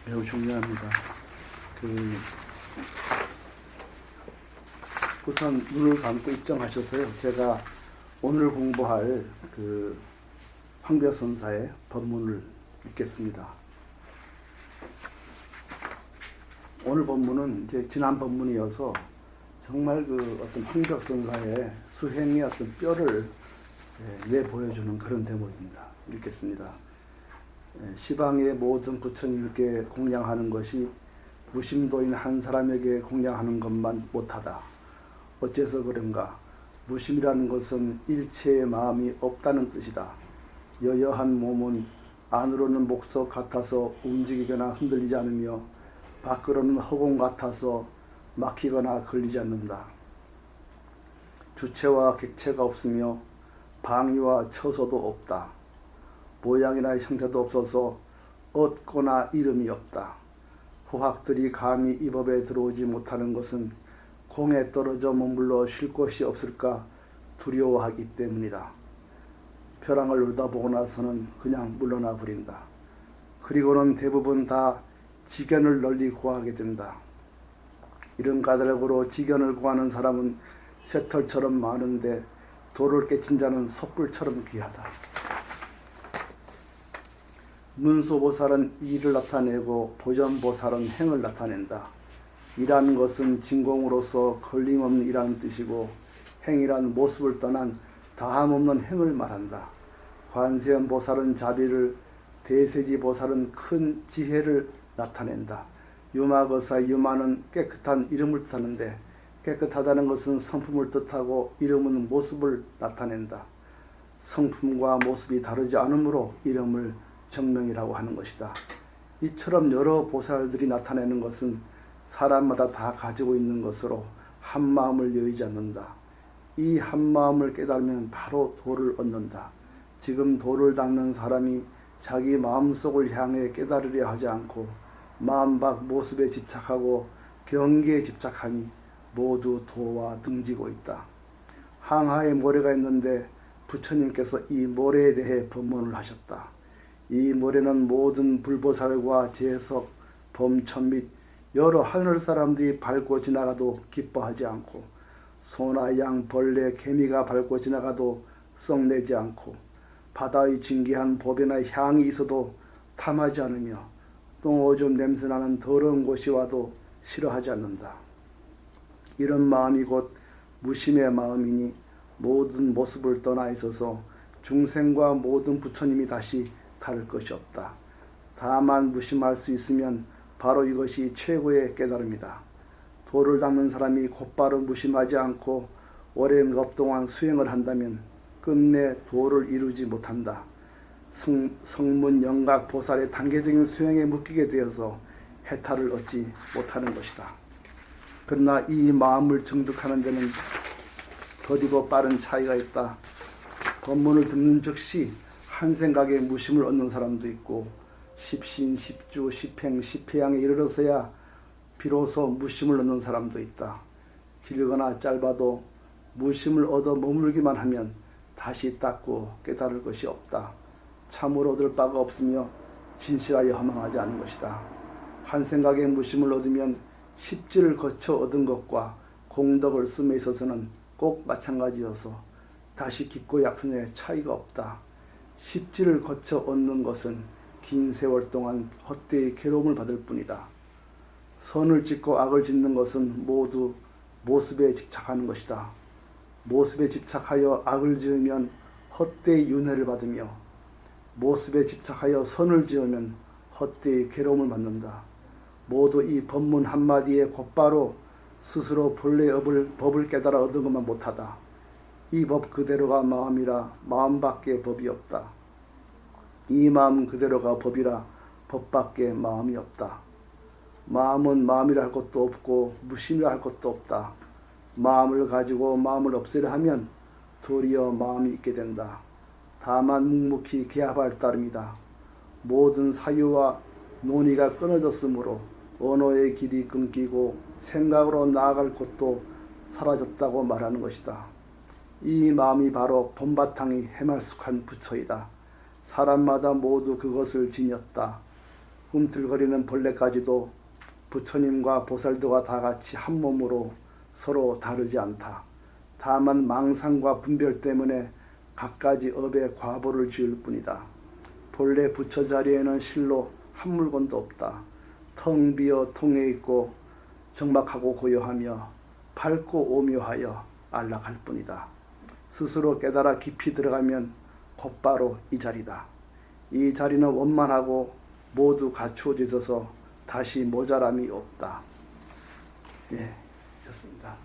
매우 중요합니다. 우선 눈을 감고 입장하셔서요. 제가 오늘 공부할 황벽선사의 법문을 읽겠습니다. 오늘 법문은 이제 지난 법문이어서 정말 어떤 황벽선사의 수행의 어떤 뼈를 내보여주는 그런 대목입니다. 읽겠습니다. 시방의 모든 부처님께 공양하는 것이 무심도인 한 사람에게 공양하는 것만 못하다. 어째서 그런가? 무심이라는 것은 일체의 마음이 없다는 뜻이다. 여여한 몸은 안으로는 목석 같아서 움직이거나 흔들리지 않으며 밖으로는 허공 같아서 막히거나 걸리지 않는다. 주체와 객체가 없으며 방위와 처소도 없다. 모양이나 형태도 없어서 얻거나 이름이 없다. 후학들이 감히 이 법에 들어오지 못하는 것은 공에 떨어져 머물러 쉴 곳이 없을까 두려워하기 때문이다. 벼랑을 울다보고 나서는 그냥 물러나 버린다. 그리고는 대부분 다 지견을 널리 구하게 된다. 이런 까닭으로 지견을 구하는 사람은 쇠털처럼 많은데 도를 깨친 자는 솥불처럼 귀하다. 문소보살은 이를 나타내고 보전보살은 행을 나타낸다. 이라는 것은 진공으로서 걸림없는 이라는 뜻이고 행이란 모습을 떠난 다함없는 행을 말한다. 관세음보살은 자비를, 대세지보살은 큰 지혜를 나타낸다. 유마거사 유마는 깨끗한 이름을 뜻하는데 깨끗하다는 것은 성품을 뜻하고 이름은 모습을 나타낸다. 성품과 모습이 다르지 않으므로 이름을 정명이라고 하는 것이다. 이처럼 여러 보살들이 나타내는 것은 사람마다 다 가지고 있는 것으로 한마음을 여의지 않는다. 이 한마음을 깨달으면 바로 도를 얻는다. 지금 도를 닦는 사람이 자기 마음속을 향해 깨달으려 하지 않고 마음 밖 모습에 집착하고 경계에 집착하니 모두 도와 등지고 있다. 항하에 모래가 있는데 부처님께서 이 모래에 대해 법문을 하셨다. 이 모래는 모든 불보살과 재석, 범천 및 여러 하늘 사람들이 밟고 지나가도 기뻐하지 않고 소나 양, 벌레, 개미가 밟고 지나가도 썩내지 않고 바다의 진기한 법이나 향이 있어도 탐하지 않으며 똥오줌 냄새나는 더러운 곳이 와도 싫어하지 않는다. 이런 마음이 곧 무심의 마음이니 모든 모습을 떠나 있어서 중생과 모든 부처님이 다시 다를 것이 없다. 다만 무심할 수 있으면 바로 이것이 최고의 깨달음이다. 도를 닦는 사람이 곧바로 무심하지 않고 오랜 업 동안 수행을 한다면 끝내 도를 이루지 못한다. 성문 영각 보살의 단계적인 수행에 묶이게 되어서 해탈을 얻지 못하는 것이다. 그러나 이 마음을 정득하는 데는 더디고 빠른 차이가 있다. 법문을 듣는 즉시 한 생각에 무심을 얻는 사람도 있고 십신, 십주, 십행, 십회양에 이르러서야 비로소 무심을 얻는 사람도 있다. 길거나 짧아도 무심을 얻어 머물기만 하면 다시 닦고 깨달을 것이 없다. 참으로 얻을 바가 없으며 진실하여 허망하지 않은 것이다. 한 생각에 무심을 얻으면 십지를 거쳐 얻은 것과 공덕을 씀에 있어서는 꼭 마찬가지여서 다시 깊고 얕은의 차이가 없다. 십지를 거쳐 얻는 것은 긴 세월 동안 헛되이 괴로움을 받을 뿐이다. 선을 짓고 악을 짓는 것은 모두 모습에 집착하는 것이다. 모습에 집착하여 악을 지으면 헛되이 윤회를 받으며 모습에 집착하여 선을 지으면 헛되이 괴로움을 받는다. 모두 이 법문 한마디에 곧바로 스스로 본래의 법을 깨달아 얻은 것만 못하다. 이 법 그대로가 마음이라 마음밖에 법이 없다. 이 마음 그대로가 법이라 법밖에 마음이 없다. 마음은 마음이라 할 것도 없고 무심이라 할 것도 없다. 마음을 가지고 마음을 없애려 하면 도리어 마음이 있게 된다. 다만 묵묵히 개합할 따름이다. 모든 사유와 논의가 끊어졌으므로 언어의 길이 끊기고 생각으로 나아갈 곳도 사라졌다고 말하는 것이다. 이 마음이 바로 본바탕이 해말숙한 부처이다. 사람마다 모두 그것을 지녔다. 꿈틀거리는 벌레까지도 부처님과 보살도가 다 같이 한 몸으로 서로 다르지 않다. 다만 망상과 분별 때문에 각가지 업에 과보를 지을 뿐이다. 본래 부처 자리에는 실로 한 물건도 없다. 텅 비어 통해 있고 적막하고 고요하며 밝고 오묘하여 안락할 뿐이다. 스스로 깨달아 깊이 들어가면 곧바로 이 자리다. 이 자리는 원만하고 모두 갖추어져 있어서 다시 모자람이 없다. 예, 좋습니다.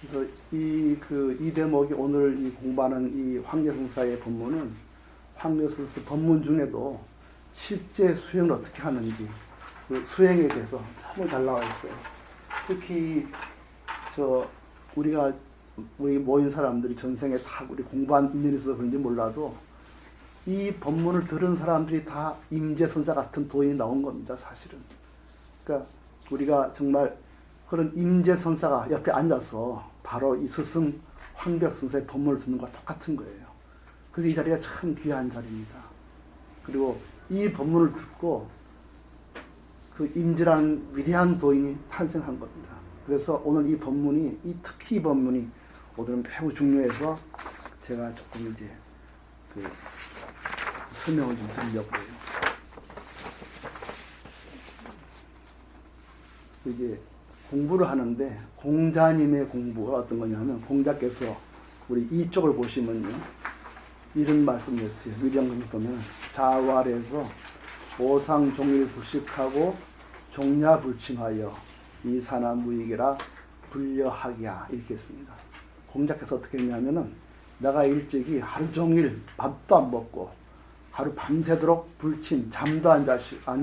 그래서 이 대목이 오늘 이 공부하는 이 황계성사의 본문은 황계성사 본문 중에도 실제 수행을 어떻게 하는지 그 수행에 대해서 너무 잘 나와 있어요. 특히 우리 모인 사람들이 전생에 다 우리 공부한 인연이 있어서 그런지 몰라도 이 본문을 들은 사람들이 다 임재선사 같은 도인이 나온 겁니다, 사실은. 그러니까 우리가 정말 그런 임재선사가 옆에 앉아서 바로 이 스승 황벽선사의 본문을 듣는 것과 똑같은 거예요. 그래서 이 자리가 참 귀한 자리입니다. 그리고 이 본문을 듣고 그 임재라는 위대한 도인이 탄생한 겁니다. 그래서 오늘 이 본문이, 특히 이 본문이 오늘은 매우 중요해서 제가 조금 이제 설명을 좀 드리려고 해요. 이제 공부를 하는데 공자님의 공부가 어떤 거냐면 공자께서 우리 이쪽을 보시면요. 이런 말씀을 했어요. 위령금에 보면 자활에서 오상종일 불식하고 종야불침하여 이사나 무익이라 불려하기야 이렇게 했습니다. 공자께서 어떻게 했냐면은 내가 일찍이 하루 종일 밥도 안 먹고 하루 밤새도록 불침 잠도 안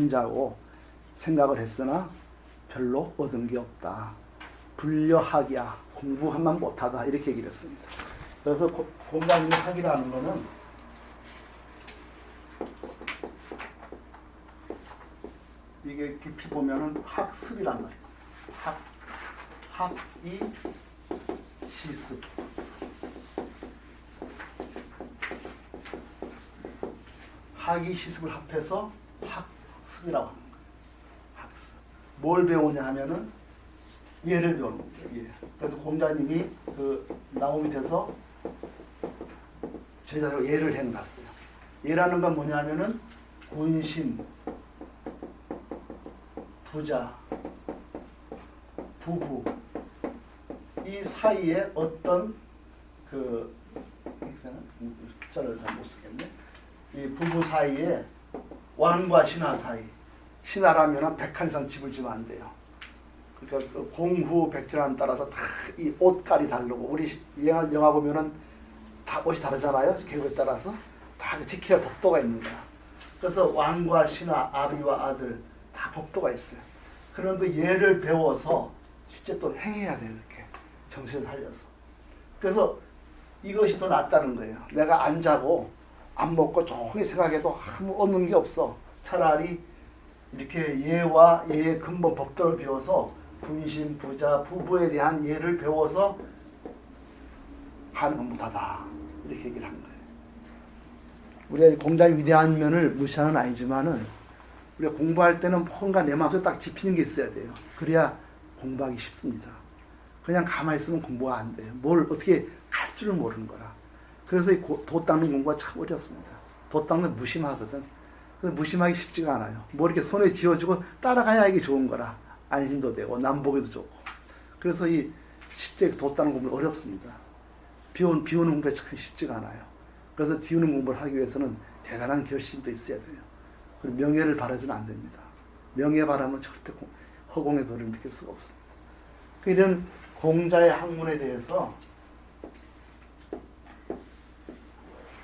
자고 생각을 했으나 별로 얻은 게 없다. 불려하기야 공부만 못하다 이렇게 얘기를 했습니다. 그래서 공자님이 학이라는 거는 이게 깊이 보면은 학습이란 말이에요. 학이 시습. 학이 시습을 합해서 학습이라고 하는 거예요. 학습. 뭘 배우냐 하면은 예를 배우는 거예요. 예. 그래서 공자님이 나무 밑에서 제자로 예를 해놨어요. 예라는 건 뭐냐면은 군신, 부자, 부부 이 사이에 어떤 숫자를 잘 못 쓰겠네. 이 부부 사이에 왕과 신하 사이. 신하라면은 100칸 이상 집을 지면 안 돼요. 그러니까 그 공후 백전함 따라서 다 이 옷깔이 다르고 우리 영화 보면은 다 옷이 다르잖아요. 계급에 따라서 다 지켜야 법도가 있는 거야. 그래서 왕과 신하, 아비와 아들 다 법도가 있어요. 그런 그 예를 배워서 실제 또 행해야 돼요. 이렇게 정신을 살려서. 그래서 이것이 더 낫다는 거예요. 내가 안 자고 안 먹고 조용히 생각해도 아무 얻는 게 없어. 차라리 이렇게 예와 예의 근본 법도를 배워서 군신, 부자, 부부에 대한 예를 배워서 하는 건 못하다. 이렇게 얘기를 한 거예요. 우리가 공자의 위대한 면을 무시하는 건 아니지만은 우리가 공부할 때는 뭔가 내 마음속에 딱 집히는 게 있어야 돼요. 그래야 공부하기 쉽습니다. 그냥 가만히 있으면 공부가 안 돼요. 뭘 어떻게 갈 줄을 모르는 거라. 그래서 이 도 닦는 공부가 참 어렵습니다. 도 닦는 무심하거든. 그래서 무심하기 쉽지가 않아요. 뭐 이렇게 손에 쥐어주고 따라가야 이게 좋은 거라. 안심도 되고 남보기도 좋고. 그래서 이 실제 도 닦는 공부는 어렵습니다. 비우는 공부가 참 쉽지가 않아요. 그래서 비우는 공부를 하기 위해서는 대단한 결심도 있어야 돼요. 그리고 명예를 바라지는 안 됩니다. 명예 바라면 절대 허공의 도를 느낄 수가 없습니다. 이런 공자의 학문에 대해서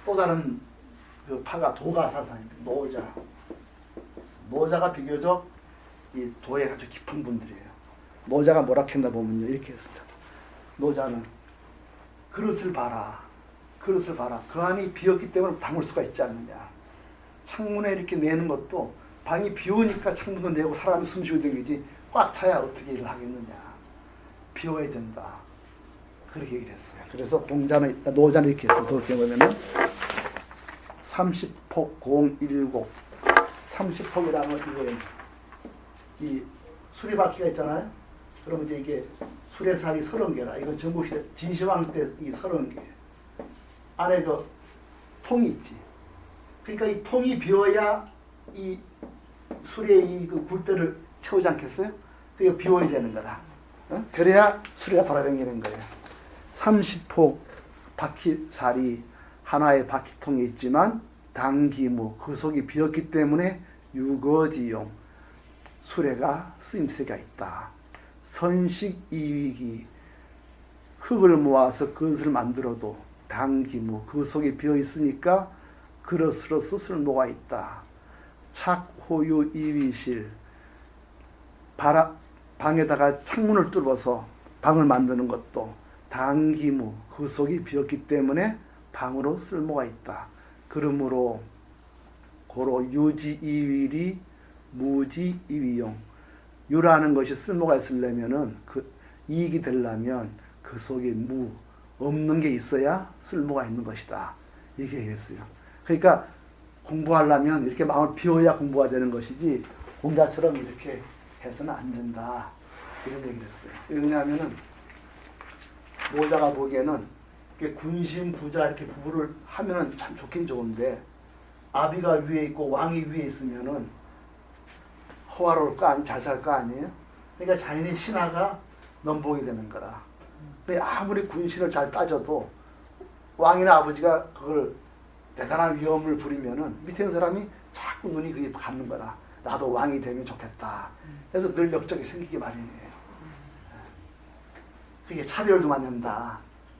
또 다른 파가 도가 사상입니다. 노자가 비교적 이 도에 아주 깊은 분들이에요. 노자가 뭐라 했나 보면요 이렇게 했습니다. 노자는 그릇을 봐라. 그 안이 비었기 때문에 담을 수가 있지 않느냐. 창문에 이렇게 내는 것도 방이 비우니까 창문도 내고 사람이 숨쉬고 다니지 꽉 차야 어떻게 일을 하겠느냐. 비워야 된다. 그렇게 얘기를 했어요. 그래서 노자는 이렇게 했어요. 그렇게 보면은 30폭 019. 30폭이라는 이거예요. 이 수레바퀴가 있잖아요. 그러면 이제 이게 수레살이 30개라. 이건 전국시대 진시황 때 이 30개. 안에 그 통이 있지. 그러니까 이 통이 비어야 이 수레의 그 굴대를 채우지 않겠어요? 그게 비워야 되는 거라. 어? 그래야 수레가 돌아다니는 거예요. 30폭 바퀴살이 하나의 바퀴통에 있지만 당기무 그 속이 비었기 때문에 유거지용 수레가 쓰임새가 있다. 선식이위기 흙을 모아서 그릇을 만들어도 당기무 그 속에 비어 있으니까 그릇으로서 쓸모가 있다. 착호유이위실 방에다가 창문을 뚫어서 방을 만드는 것도 당기무 그 속이 비었기 때문에 방으로 쓸모가 있다. 그러므로 고로 유지이위리 무지이위용 유라는 것이 쓸모가 있으려면은 그 이익이 되려면 그 속에 없는 게 있어야 쓸모가 있는 것이다. 이렇게 얘기했어요. 그러니까 공부하려면 이렇게 마음을 비워야 공부가 되는 것이지 공자처럼 이렇게 해서는 안 된다. 이런 얘기를 했어요. 왜냐하면은 모자가 보기에는 군신 부자 이렇게 부부를 하면은 참 좋긴 좋은데 아비가 위에 있고 왕이 위에 있으면은 호화로울 거 아니 잘 살 거 아니에요? 그러니까 자연히 신하가 넘보게 되는 거라. 아무리 군신을 잘 따져도 왕이나 아버지가 그걸 대단한 위험을 부리면은 밑에 있는 사람이 자꾸 눈이 그게 가는 거라. 나도 왕이 되면 좋겠다. 그래서 늘 역적이 생기기 마련이에요. 그게 차별도 맞는다.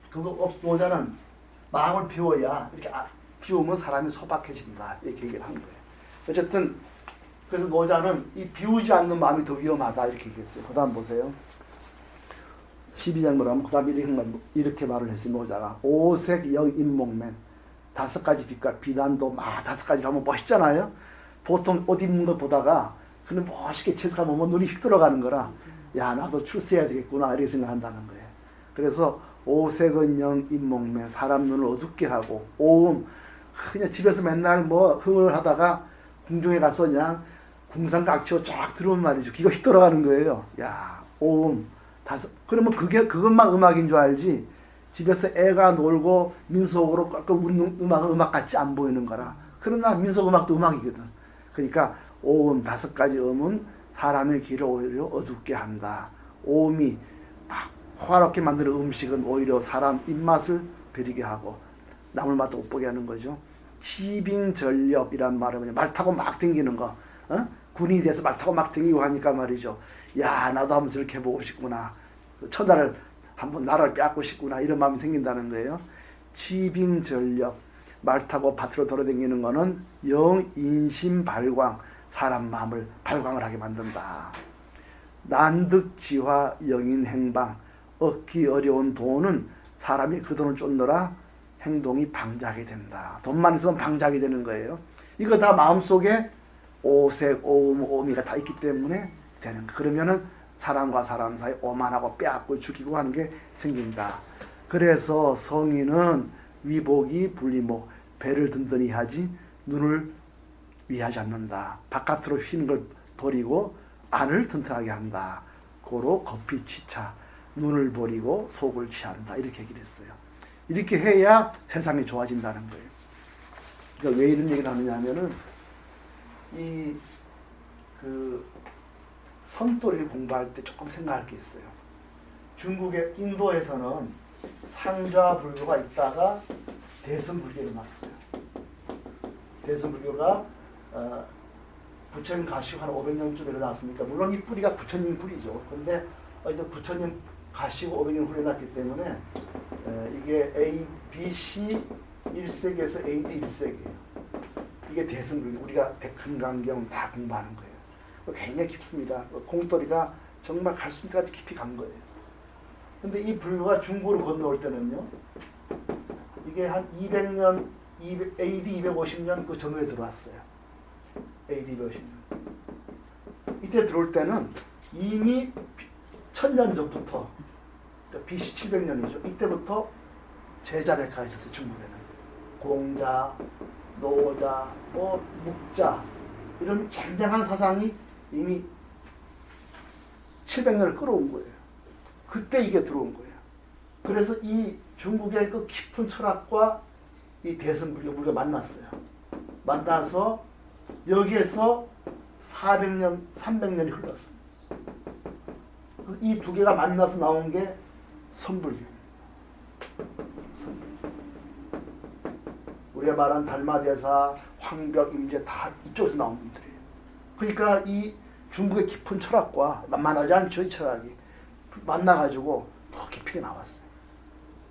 그거 모자는 마음을 비워야 이렇게 비우면 사람이 소박해진다. 이렇게 얘기를 한 거예요. 어쨌든 그래서 모자는 이 비우지 않는 마음이 더 위험하다. 이렇게 얘기했어요. 그 다음 보세요. 12장 뭐라면 그 다음 이렇게 말을 했어요. 모자가 오색 영인목맨 5가지 빛깔 비단도 막 5가지 하면 멋있잖아요. 보통 옷 입는 거 보다가 그냥 멋있게 채색하면 보면 눈이 휙 들어가는 거라 야 나도 출세해야 되겠구나 이렇게 생각한다는 거예요. 그래서 오색은 영인목맨 사람 눈을 어둡게 하고 오음 그냥 집에서 맨날 뭐 흥을 하다가 궁중에 가서 그냥 궁상각치고 쫙 들어오면 말이죠. 귀가 휙 들어가는 거예요. 야 오음 그러면 그것만 음악인 줄 알지 집에서 애가 놀고 민속으로 꿀꺽 우는 음악 같이 안 보이는 거라. 그러나 민속음악도 음악이거든. 그러니까 오음 5가지 음은 사람의 귀를 오히려 어둡게 한다. 오음이 막 화롭게 만드는 음식은 오히려 사람 입맛을 베리게 하고 남을 맛도 못 보게 하는 거죠. 치빙전렵이란 말은 그냥 말 타고 막 댕기는 거. 어? 군인이 돼서 말 타고 막 댕기고 하니까 말이죠. 야 나도 한번 저렇게 해보고 싶구나. 천하를 한번 나라를 빼앗고 싶구나 이런 마음이 생긴다는 거예요. 치빙전렵 말 타고 밭으로 돌아다니는 거는 영인심발광 사람 마음을 발광을 하게 만든다. 난득지화 영인행방 얻기 어려운 돈은 사람이 그 돈을 쫓느라 행동이 방자하게 된다. 돈만 있으면 방자하게 되는 거예요. 이거 다 마음속에 오색, 오음, 오미가 다 있기 때문에 되는 거. 그러면은 사람과 사람 사이 오만하고 빼앗고 죽이고 하는 게 생긴다. 그래서 성인은 위복이 분리목 배를 든든히 하지 눈을 위하지 않는다. 바깥으로 휘는 걸 버리고 안을 튼튼하게 한다. 고로 거피 취차 눈을 버리고 속을 취한다. 이렇게 얘기를 했어요. 이렇게 해야 세상이 좋아진다는 거예요. 그러니까 왜 이런 얘기를 하느냐 하면은 선도리를 공부할 때 조금 생각할 게 있어요. 중국의 인도에서는 상좌불교가 있다가 대승불교가 났어요. 대승불교가 부처님 가시고 한 500년쯤 일어났으니까 물론 이 뿌리가 부처님 뿌리죠. 그런데 어디서 부처님 가시고 500년 후에 났기 때문에 이게 BC 1세기에서 AD 1세기예요. 이게 대승불교. 우리가 금강경 다 공부하는 거예요. 굉장히 깊습니다. 공돌이가 정말 갈 수 있는 데까지 깊이 간 거예요. 근데 이 불교가 중국으로 건너올 때는요, 이게 한 200년, AD 250년 그 전후에 들어왔어요. AD 250년. 이때 들어올 때는 이미 1000년 전부터, BC 700년이죠. 이때부터 제자백화가 있었어요, 중국에는. 공자, 노자, 묵자 이런 굉장한 사상이 이미 700년을 끌어온 거예요. 그때 이게 들어온 거예요. 그래서 이 중국의 그 깊은 철학과 이 대승불교가 만났어요. 만나서 여기에서 400년, 300년이 흘렀어요. 이 두 개가 만나서 나온 게 선불교입니다. 우리가 말한 달마대사, 황벽, 임재 다 이쪽에서 나온 분들이에요. 그러니까 이 중국의 깊은 철학과 만만하지 않죠, 이 철학이. 만나가지고 더 깊이 나왔어요.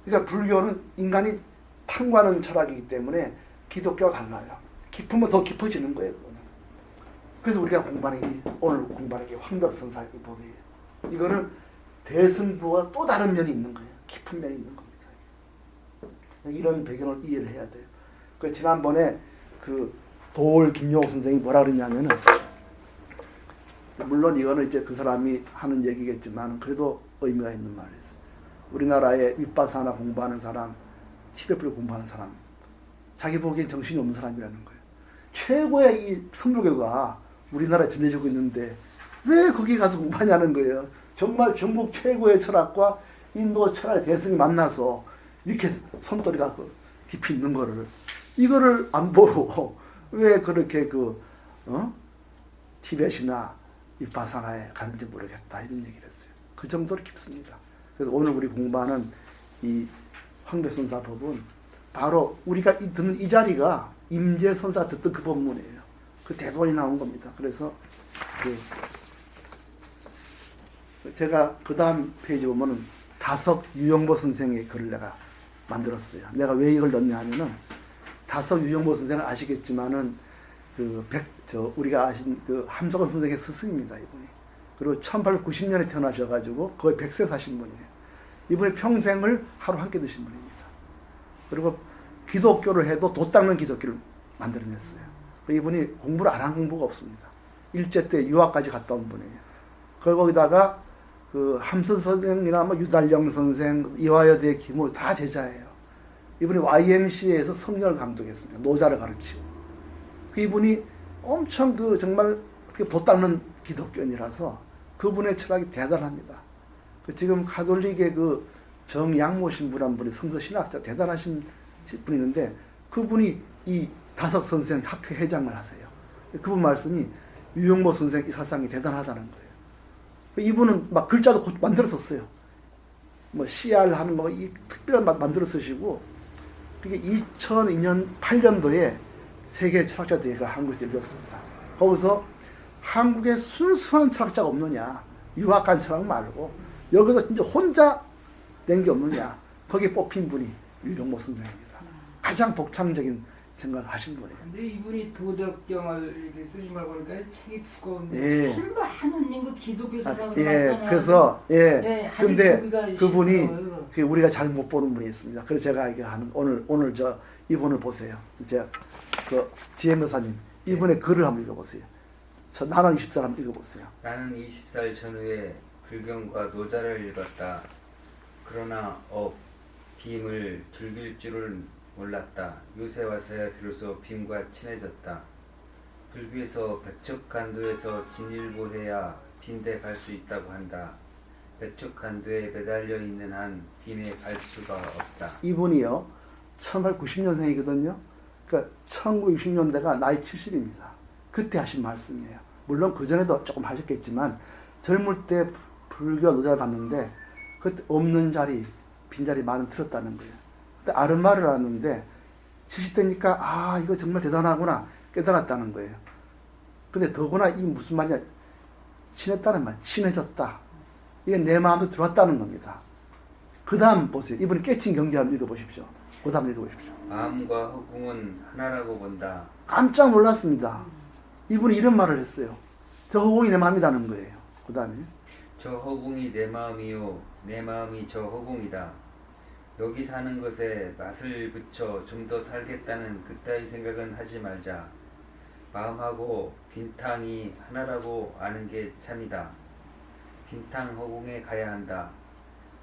그러니까 불교는 인간이 탐구하는 철학이기 때문에 기독교와 달라요. 깊으면 더 깊어지는 거예요. 그거는. 그래서 우리가 공부하는 게, 오늘 공부하는 게 황벽선사의 법이에요. 이거는 대승부와 또 다른 면이 있는 거예요. 깊은 면이 있는 겁니다. 이런 배경을 이해를 해야 돼요. 그 지난번에 그 도올 김용옥 선생이 뭐라 그랬냐면은, 물론 이거는 이제 그 사람이 하는 얘기겠지만 그래도 의미가 있는 말이었어요. 우리나라에 윗바사나 공부하는 사람, 티베트를 공부하는 사람, 자기 보기엔 정신이 없는 사람이라는 거예요. 최고의 이 선불교가 우리나라에 전해지고 있는데 왜 거기 가서 공부하냐는 거예요. 정말 전국 최고의 철학과 인도 철학의 대승이 만나서 이렇게 손떨이가 깊이 있는 거를, 이거를 안 보고 왜 그렇게 티벳이나 윗바사나에 가는지 모르겠다 이런 얘기를 했어요. 그 정도로 깊습니다. 그래서 오늘 우리 공부하는 이 황벽선사법은 바로 우리가 듣는 이 자리가 임재선사 듣던 그 법문이에요. 그 대본이 나온 겁니다. 그래서 제가 그 다음 페이지 보면은 다석 유영보 선생의 글을 내가 만들었어요. 내가 왜 이걸 넣냐 하면은, 다석 유영보 선생은 아시겠지만은 우리가 아신 그 함석원 선생의 스승입니다, 이분이. 그리고 1890년에 태어나셔가지고 거의 100세 사신 분이에요. 이분이 평생을 하루 한 끼 드신 분입니다. 그리고 기독교를 해도 도 닦는 기독교를 만들어냈어요. 이분이 공부를 안 한 공부가 없습니다. 일제 때 유학까지 갔다 온 분이에요. 거기다가 그 함선 선생이나 유달령 선생, 이화여대 김울 다 제자예요. 이분이 YMCA에서 성령을 감독했습니다. 노자를 가르치고. 이분이 엄청 정말 도 닦는 기독교인이라서 그분의 철학이 대단합니다. 지금 가톨릭의 정양모 신부란 분이 성서 신학자 대단하신 분이 있는데, 그분이 이 다석 선생 학회 회장을 하세요. 그분 말씀이 유영보 선생 이 사상이 대단하다는 거예요. 이분은 막 글자도 만들어 썼어요. CR 하는 이 특별한 만들어 쓰시고, 그게 2002년 8년도에 세계 철학자 대회가 한국에서 열렸습니다. 거기서 한국에 순수한 철학자가 없느냐, 유학 간 철학 말고 여기서 진짜 혼자 낸 게 없느냐, 거기에 뽑힌 분이 유영보 선생입니다. 가장 독창적인 생각을 하신 분이에요. 근데 이분이 도덕경을 이렇게 쓰신 걸 보니까 책이 두꺼운데, 예. 참 많은 그 기독교 사상을 그래서 근데 그분이 있어요. 우리가 잘 못 보는 분이 있습니다. 그래서 제가 이게 하는 오늘 이분을 보세요. 제가 지혜묘사님 이분의 글을 한번 읽어보세요. 나는 20살 한번 읽어보세요. 나는 20살 전후에 불경과 노자를 읽었다. 그러나 빔을 즐길 줄은 몰랐다. 요새 와서야 비로소 빔과 친해졌다. 불교에서 백척간도에서 진일보해야 빈대 갈 수 있다고 한다. 백척간도에 매달려 있는 한 빔에 갈 수가 없다. 이분이요 1890년생이거든요. 그러니까 1960년대가 나이 70입니다. 그때 하신 말씀이에요. 물론 그 전에도 조금 하셨겠지만 젊을 때 불교 노자를 봤는데 그때 없는 자리, 빈자리 많은 들었다는 거예요. 그때 아르마를 알았는데 70대니까 이거 정말 대단하구나 깨달았다는 거예요. 근데 더구나 이 무슨 말이냐, 친했다는 말, 친해졌다. 이게 내 마음에 들어왔다는 겁니다. 그 다음 보세요. 이분이 깨친 경기 한번 읽어보십시오. 그 다음 읽어보십시오. 마음과 허공은 하나라고 본다. 깜짝 놀랐습니다. 이분이 이런 말을 했어요. 저 허공이 내 마음이라는 거예요. 그 다음에 저 허공이 내 마음이요, 내 마음이 저 허공이다. 여기 사는 것에 맛을 붙여 좀 더 살겠다는 그따위 생각은 하지 말자. 마음하고 빈탕이 하나라고 아는 게 참이다. 빈탕 허공에 가야 한다.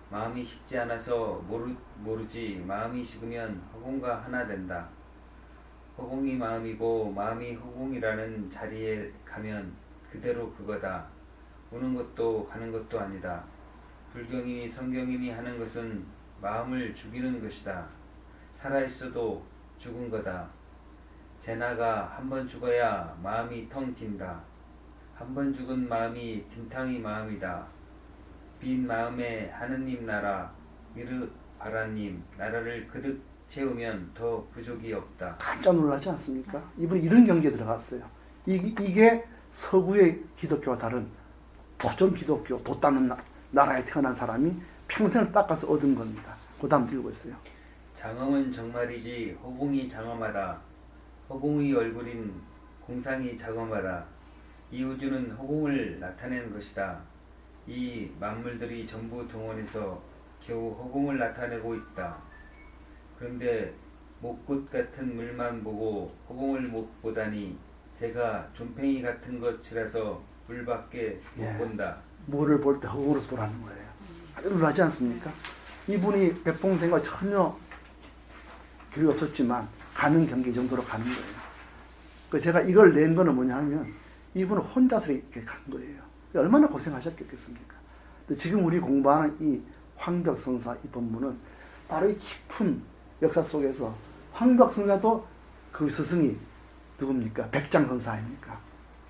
마음이 식지 않아서 모르지 마음이 식으면 허공과 하나 된다. 허공이 마음이고 마음이 허공이라는 자리에 가면 그대로 그거다. 오는 것도 가는 것도 아니다. 불경이니 성경이니 하는 것은 마음을 죽이는 것이다. 살아있어도 죽은 거다. 제나가 한 번 죽어야 마음이 텅 빈다. 한 번 죽은 마음이 빈탕이 마음이다. 빈 마음에 하느님 나라 미르바라님 나라를 그득 채우면 더 부족이 없다. 깜짝 놀라지 않습니까? 이분이 이런 경지에 들어갔어요. 이게 서구의 기독교와 다른 도전 기독교, 도 닦는 나라에 태어난 사람이 평생을 닦아서 얻은 겁니다. 그 다음 들고 있어요. 장엄은 정말이지 허공이 장엄하다. 허공의 얼굴인 공상이 장엄하다. 이 우주는 허공을 나타내는 것이다. 이 만물들이 전부 동원해서 겨우 허공을 나타내고 있다. 그런데 목꽃 같은 물만 보고 허공을 못 보다니 제가 좀팽이 같은 것이라서 물밖에 못 예. 본다. 물을 볼 때 허공으로서 보라는 거예요. 아주 놀라지 않습니까? 이분이 백봉생과 전혀 교육이 없었지만 가는 경계 정도로 가는 거예요. 그 제가 이걸 낸 거는 뭐냐 하면 이분은 혼자서 이렇게 간 거예요. 얼마나 고생하셨겠습니까? 근데 지금 우리 공부하는 이 황벽성사 이 법문은 바로 이 깊은 역사 속에서 황벽성사도 그 스승이 누굽니까? 백장선사 아닙니까?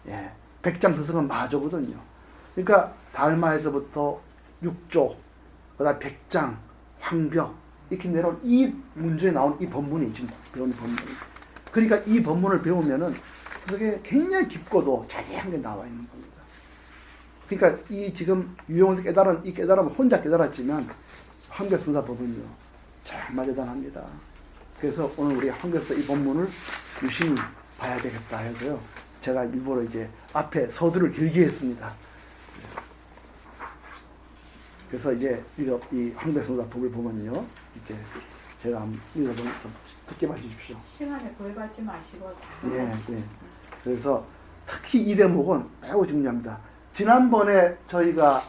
예. 백장스승은 마조거든요. 그러니까 달마에서부터 육조, 그다음 백장, 황벽 이렇게 내려온 이 문제에 나온 이 법문이 지금 배우는 법문. 그러니까 이 법문을 배우면은 그게 굉장히 깊고도 자세한 게 나와 있는 겁니다. 그러니까 이 지금 유영원에서 깨달은 이 깨달음은 혼자 깨달았지만 황벽성사 법문이요 정말 대단합니다. 그래서 오늘 우리 황벽서 이 법문을 유심히 봐야 되겠다 해서요. 제가 일부러 이제 앞에 서두를 길게 했습니다. 그래서 이제 이 황벽성사 법을 보면요. 이제 제가 한번 읽어보면 좀 듣게 봐주십시오. 시간에 구애받지 마시고 다. 예, 예. 그래서 특히 이 대목은 매우 중요합니다. 지난번에 저희가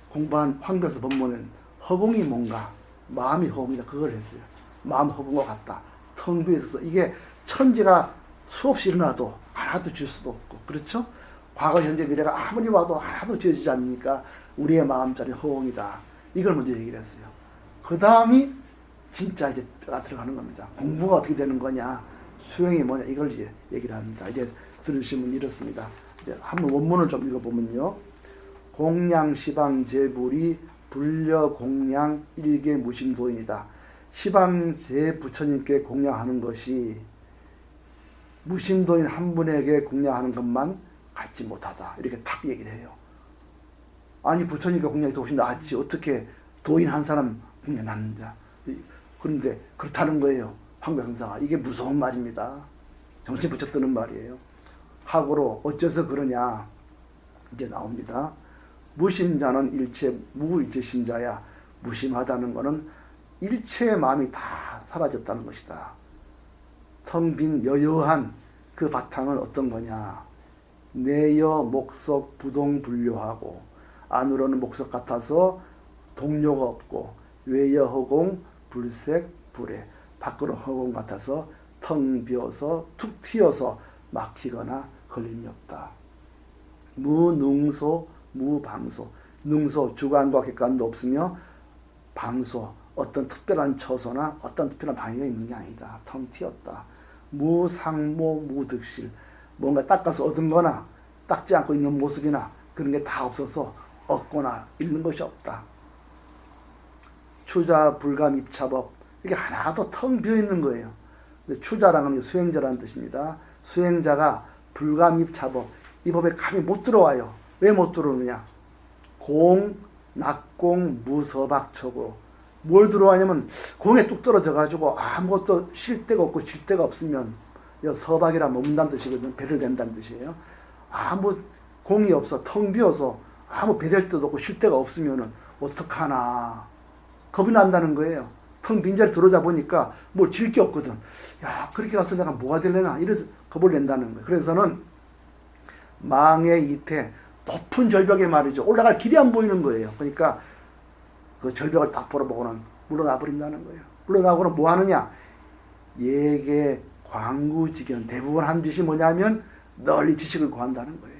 공부한 황벽서 법문은 허공이 뭔가, 마음이 허공이다. 그걸 했어요. 마음 허공과 같다. 텅 비어 있어서 이게 천지가 수없이 일어나도 하나도 지을 수도 없고, 그렇죠? 과거, 현재, 미래가 아무리 와도 하나도 지어지지 않으니까 우리의 마음자리 허공이다. 이걸 먼저 얘기를 했어요. 그 다음이 진짜 이제 뼈가 들어가는 겁니다. 공부가 어떻게 되는 거냐, 수행이 뭐냐, 이걸 이제 얘기를 합니다. 이제 들으시면 이렇습니다. 이제 한번 원문을 좀 읽어보면요. 공양 시방 제불이 불려 공양 일개 무심도인이다. 시방 제 부처님께 공양하는 것이 무심도인 한 분에게 공양하는 것만 갖지 못하다. 이렇게 탁 얘기를 해요. 아니 부처님께 공양이 더 훨씬 낫지. 어떻게 도인 한 사람 공양 낫는다. 그런데 그렇다는 거예요. 황벽성사가. 이게 무서운 말입니다. 정신 붙여 뜨는 말이에요. 하고로 어째서 그러냐. 이제 나옵니다. 무심자는 일체 무일체심자야. 무심하다는 것은 일체의 마음이 다 사라졌다는 것이다. 텅 빈 여여한 그 바탕은 어떤 거냐. 내여 목석 부동불료하고 안으로는 목석 같아서 동료가 없고 외여 허공 불색 불에 밖으로 허공 같아서 텅 비어서 툭 튀어서 막히거나 걸림이 없다. 무능소 무방소. 능소 주관과 객관도 없으며 방소 어떤 특별한 처소나 어떤 특별한 방해가 있는 게 아니다. 텅 튀었다. 무상모 무득실. 뭔가 닦아서 얻은 거나 닦지 않고 있는 모습이나 그런 게 다 없어서 얻거나 잃는 것이 없다. 추자 불감 입차법. 이게 하나도 텅 비어 있는 거예요. 추자라는 게 수행자라는 뜻입니다. 수행자가 불감 입차법. 이 법에 감이 못 들어와요. 왜 못 들어오느냐. 공, 낙공, 무서박처고. 뭘 들어와냐면 공에 뚝 떨어져 가지고 아무것도 쉴 데가 없고 쉴 데가 없으면 서박이라 머문다는 뜻이거든요. 배를 댄다는 뜻이에요. 아무 공이 없어 텅 비어서 아무 배댈 데도 없고 쉴 데가 없으면은 어떡하나 겁이 난다는 거예요. 텅 빈 자리 들어오다 보니까 뭘 질 게 없거든. 야 그렇게 가서 내가 뭐가 되려나 이래서 겁을 낸다는 거예요. 그래서는 망의 이태 높은 절벽에 말이죠. 올라갈 길이 안 보이는 거예요. 그러니까 그 절벽을 딱 보러보고는 물러나 버린다는 거예요. 물러나고는 뭐 하느냐? 예계 광구직연. 대부분 하는 짓이 뭐냐면 널리 지식을 구한다는 거예요.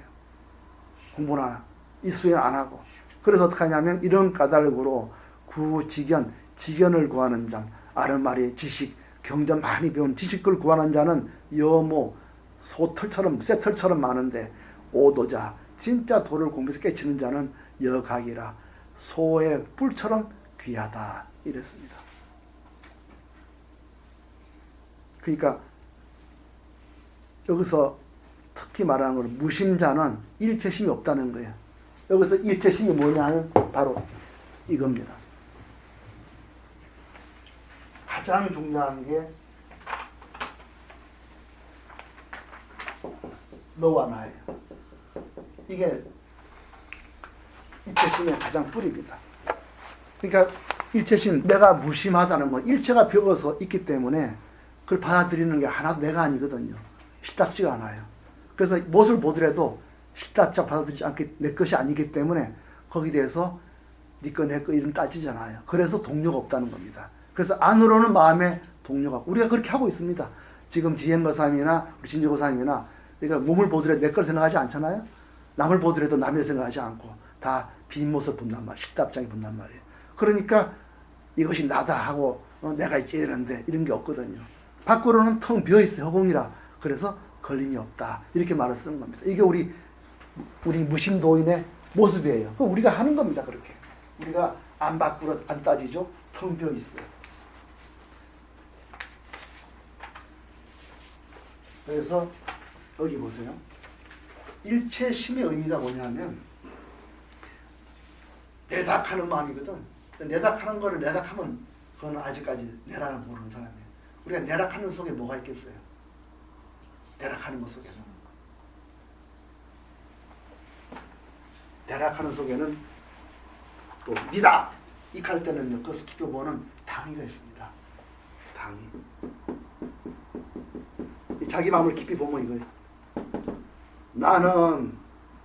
공부나 이 수행 안 하고. 그래서 어떻게 하냐면 이런 까닭으로 구직연, 직연을 구하는 자, 아르마리 지식, 경전 많이 배운 지식을 구하는 자는 여모, 소털처럼 쇠털처럼 많은데 오도자, 진짜 도를 공부해서 깨치는 자는 여각이라 소의 뿔처럼 귀하다 이랬습니다. 그러니까 여기서 특히 말하는 건 무심자는 일체심이 없다는 거예요. 여기서 일체심이 뭐냐면 바로 이겁니다. 가장 중요한 게 너와 나예요. 이게 일체심의 가장 뿌리입니다. 그러니까 일체심, 내가 무심하다는 건 일체가 벽어서 있기 때문에 그걸 받아들이는 게 하나도 내가 아니거든요. 실답지가 않아요. 그래서 무엇을 보더라도 실답자 받아들이지 않게 내 것이 아니기 때문에 거기에 대해서 네 거 내 거 이런 따지잖아요. 그래서 동료가 없다는 겁니다. 그래서 안으로는 마음에 동료가 없고 우리가 그렇게 하고 있습니다. 지금 지행거삼이나 우리 진주거삼이나 그러니까 몸을 보더라도 내 걸 생각하지 않잖아요. 남을 보더라도 남의 생각하지 않고 다 빈모습을 본단 말이에요. 실답장이 본단 말이에요. 그러니까 이것이 나다 하고 내가 있지 이러는데 이런 게 없거든요. 밖으로는 텅 비어있어요. 허공이라. 그래서 걸림이 없다. 이렇게 말을 쓰는 겁니다. 이게 우리 무심도인의 모습이에요. 그럼 우리가 하는 겁니다. 그렇게. 우리가 안 밖으로 안 따지죠. 텅 비어있어요. 그래서 여기 보세요. 일체심의 의미가 뭐냐면 내닥하는 마음이거든. 내닥하는 거를 내닥하면 그건 아직까지 내라는 모르는 사람이에요. 우리가 내락하는 속에 뭐가 있겠어요? 내락하는 것 속에는. 내락하는 속에는 또 니다! 이할 때는 그 스키표 보는 당위가 있습니다. 당위. 자기 마음을 깊이 보면 이거예요.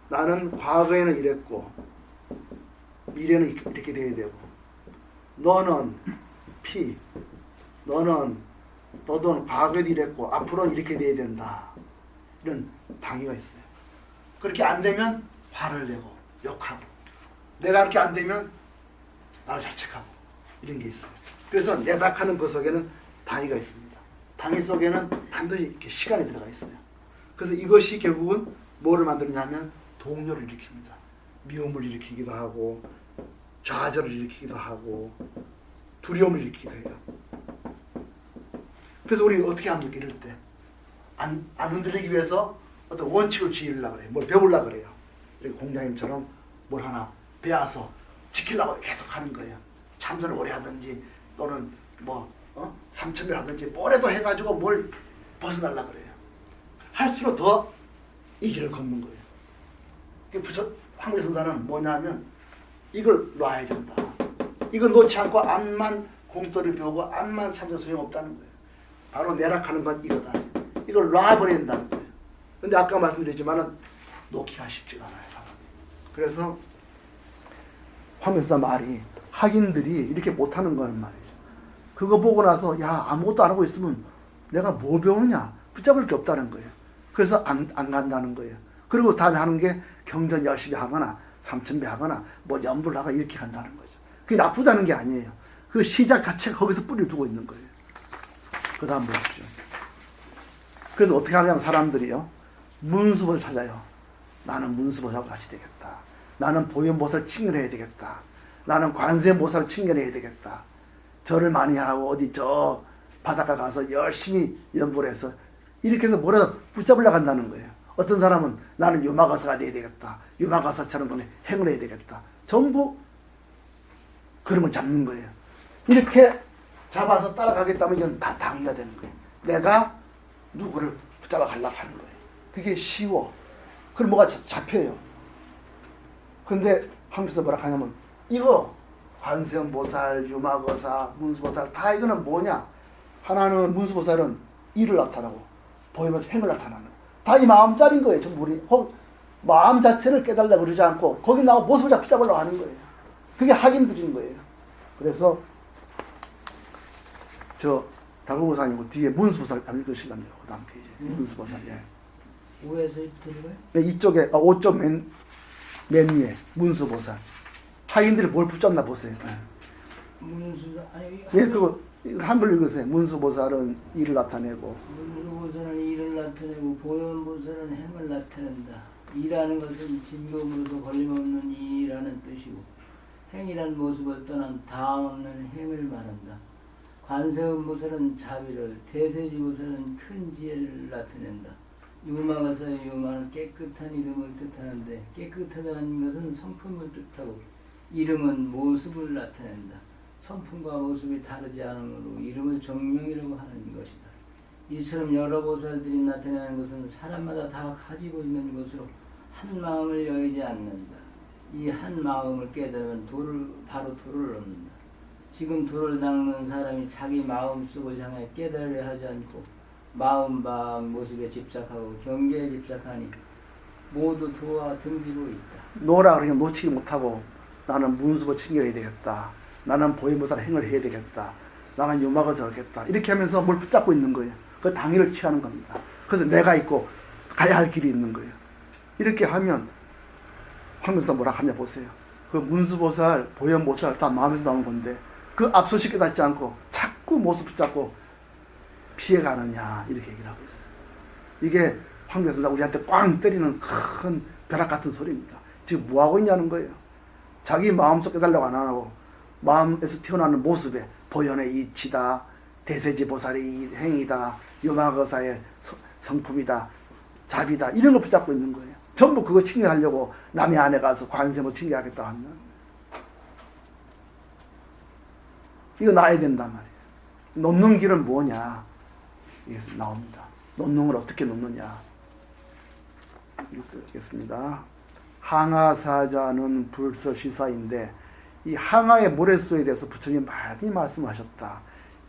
나는 과거에는 이랬고 미래는 이렇게 돼야 되고 너는 너도 과거에도 이랬고 앞으로는 이렇게 돼야 된다. 이런 당위가 있어요. 그렇게 안 되면 화를 내고 욕하고 내가 그렇게 안 되면 나를 자책하고 이런 게 있어요. 그래서 내닥하는 그 속에는 당위가 있습니다. 당위 속에는 반드시 이렇게 시간이 들어가 있어요. 그래서 이것이 결국은 뭐를 만드느냐면 동요를 일으킵니다. 미움을 일으키기도 하고 좌절을 일으키기도 하고 두려움을 일으키기도 해요. 그래서 우리는 어떻게 합니까? 이럴 때 안 흔들리기 위해서 어떤 원칙을 지으려고 그래요. 뭘 배우려고 그래요. 이렇게 공자님처럼 뭘 하나 배워서 지키려고 계속 하는 거예요. 참선을 오래 하든지 또는 삼천별 하든지 뭐라도 해가지고 뭘 벗어나려고 그래요. 할수록 더 이 길을 걷는 거예요. 한국의 선사는 뭐냐면 이걸 놔야 된다. 이걸 놓지 않고 암만 공도를 배우고 암만 참선 소용없다는 거예요. 바로 내락하는 건 이거다. 이걸 놔버린다는 거예요. 근데 아까 말씀드렸지만은 놓기가 쉽지가 않아요. 사람이. 그래서 황명사 말이 학인들이 이렇게 못하는 거는 말이죠. 그거 보고 나서 야 아무것도 안 하고 있으면 내가 뭐 배우느냐 붙잡을 게 없다는 거예요. 그래서 안 간다는 거예요. 그리고 다음에 하는 게 경전 열심히 하거나 삼천배 하거나 뭐 연불을 하거나 이렇게 간다는 거죠. 그게 나쁘다는 게 아니에요. 그 시작 자체가 거기서 뿌리를 두고 있는 거예요. 그 다음 보십시오. 그래서 어떻게 하냐면 사람들이요 문수보를 찾아요. 나는 문수보살하고 같이 되겠다. 나는 보현보살 칭견해야 되겠다. 나는 관세음보살을 칭견해야 되겠다. 절을 많이 하고 어디 저 바닷가 가서 열심히 연불을 해서 이렇게 해서 뭐라도 붙잡으려고 한다는 거예요. 어떤 사람은 나는 유마가사가 돼야 되겠다. 유마가사처럼 행을 해야 되겠다. 전부 그런 걸 잡는 거예요. 이렇게 잡아서 따라가겠다면 이건 다 당위가 되는 거예요. 내가 누구를 붙잡아 가려고 하는 거예요. 그게 쉬워. 그럼 뭐가 잡혀요. 근데 한국에서 뭐라 하냐면 이거 관세음보살, 유마거사, 문수보살 다 이거는 뭐냐? 하나는 문수보살은 일을 나타나고 보이면서 행을 나타나는 다 이 마음짜리인 거예요. 전부 우리 마음 자체를 깨달으려고 그러지 않고 거기 나와 모습을 붙잡으려고 하는 거예요. 그게 학인들인 거예요. 그래서 달고보살 아니고 뒤에 문수보살 안 읽으시려면 그 다음 페이지. 문수보살. 예. 5에서 들어가요? 네, 이쪽에 5쪽 맨 위에 문수보살. 하인들이 뭘 붙잡나 보세요. 예. 문수사 아니 예, 그거 한글 읽으세요. 문수보살은 이를 나타내고 문수보살은 이를 나타내고 보현보살은 행을 나타낸다. 이라는 것은 진검으로도 걸림없는 이라는 뜻이고 행이란 모습을 떠난 다음 없는 행을 말한다. 관세음보살은 자비를, 대세지보살은 큰 지혜를 나타낸다. 유마가사의 유마는 깨끗한 이름을 뜻하는데 깨끗하다는 것은 성품을 뜻하고 이름은 모습을 나타낸다. 성품과 모습이 다르지 않으므로 이름을 정명이라고 하는 것이다. 이처럼 여러 보살들이 나타내는 것은 사람마다 다 가지고 있는 것으로 한 마음을 여의지 않는다. 이 한 마음을 깨달으면 바로 도를 얻는다. 지금 도를 닦는 사람이 자기 마음속을 향해 깨달으려 하지 않고 마음 밖 모습에 집착하고 경계에 집착하니 모두 도와 등지고 있다. 노라 그러면 놓치지 못하고 나는 문수보 챙겨야 되겠다. 나는 보현보살 행을 해야 되겠다. 나는 유마가서 하겠다. 이렇게 하면서 뭘 붙잡고 있는 거예요. 그 당위를 취하는 겁니다. 그래서 내가 있고 가야 할 길이 있는 거예요. 이렇게 하면 황명사 뭐라 하냐 보세요. 그 문수보살, 보현보살 다 마음에서 나온 건데 그 앞서시 깨닫지 않고 자꾸 모습 붙잡고 피해가느냐 이렇게 얘기를 하고 있어요. 이게 황명사 우리한테 꽝 때리는 큰 벼락 같은 소리입니다. 지금 뭐 하고 있냐는 거예요. 자기 마음속 깨달으려고 안 하고 마음에서 튀어나오는 모습에 보현의 이치다, 대세지보살의 이 행위다, 유마거사의 성품이다, 자비다 이런 거 붙잡고 있는 거예요. 전부 그거 칭의하려고 남의 안에 가서 관세모 칭의하겠다 하면 이거 놔야 된단 말이에요. 놓는 길은 뭐냐 이게 나옵니다. 놓는 걸 어떻게 놓느냐 읽겠습니다. 항하사자는 불서시사인데 이 항하의 모래수에 대해서 부처님 많이 말씀하셨다.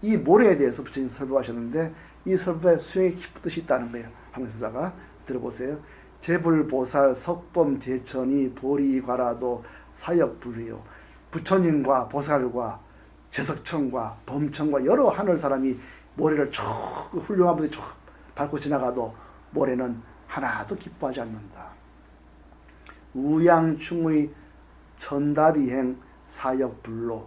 이 모래에 대해서 부처님 설법하셨는데 이 설법에 수행의 깊은 뜻이 있다는 거예요. 황명사가 들어보세요. 제불보살 석범 대천이 보리과라도 사역불이요. 부처님과 보살과 제석천과 범천과 여러 하늘 사람이 모래를 쭉 훌륭한 분들이 쭉 밟고 지나가도 모래는 하나도 기뻐하지 않는다. 우양충의 천다비행 사역불로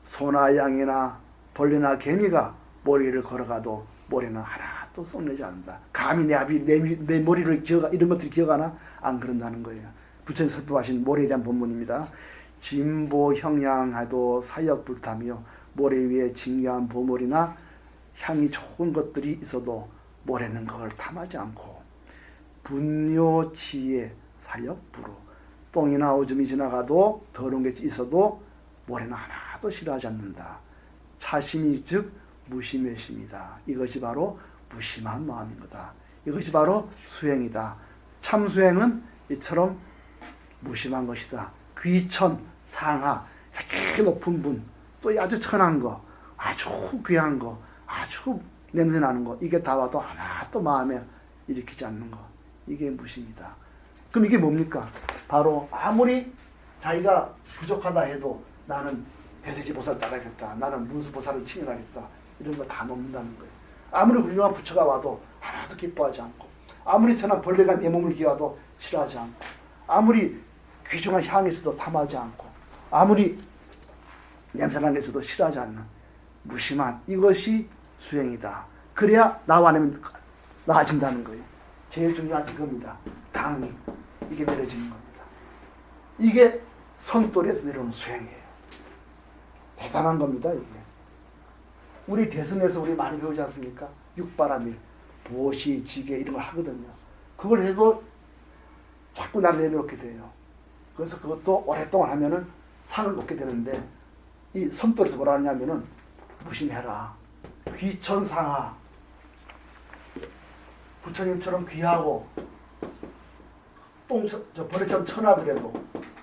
소나양이나 벌레나 개미가 모래를 걸어가도 모래는 하나도 썩내지 않는다. 감히 내 머리를 기어가 이런 것들이 기어가나 안 그런다는 거예요. 부처님 설법하신 모래에 대한 본문입니다. 진보 형향하도 사역불타며 모래 위에 진귀한 보물이나 향이 좋은 것들이 있어도 모래는 그걸 탐하지 않고 분뇨치에 사역불로 똥이나 오줌이 지나가도 더러운 게 있어도 모래는 하나도 싫어하지 않는다. 차심이 즉 무심의 심이다. 이것이 바로 무심한 마음인 거다. 이것이 바로 수행이다. 참 수행은 이처럼 무심한 것이다. 귀천, 상하, 이렇게 높은 분, 또 아주 천한 거, 아주 귀한 거, 아주 냄새나는 거, 이게 다 와도 하나도 마음에 일으키지 않는 거. 이게 무심이다. 그럼 이게 뭡니까? 바로 아무리 자기가 부족하다 해도 나는 대세지보살 따라야겠다. 나는 문수보살을 칭의하겠다. 이런 거 다 놓는다는 거예요. 아무리 훌륭한 부처가 와도 하나도 기뻐하지 않고 아무리 천한 벌레가 내 몸을 기어와도 싫어하지 않고 아무리 귀중한 향이 있어도 탐하지 않고 아무리 냄새나는 게 있어도 싫어하지 않는 무심한 이것이 수행이다. 그래야 나와 내면 나아진다는 거예요. 제일 중요한 이겁니다. 당이 이게 내려지는 겁니다. 이게 선돌에서 내려오는 수행이에요. 대단한 겁니다. 이게. 우리 대승에서 우리 많이 배우지 않습니까? 육바라밀, 보시, 지게 이런 걸 하거든요. 그걸 해도 자꾸 나를 내려놓게 돼요. 그래서 그것도 오랫동안 하면은 상을 놓게 되는데 이 선돌에서 뭐라 하냐면은 무심해라. 귀천상하. 부처님처럼 귀하고 벌레처럼 천하더라도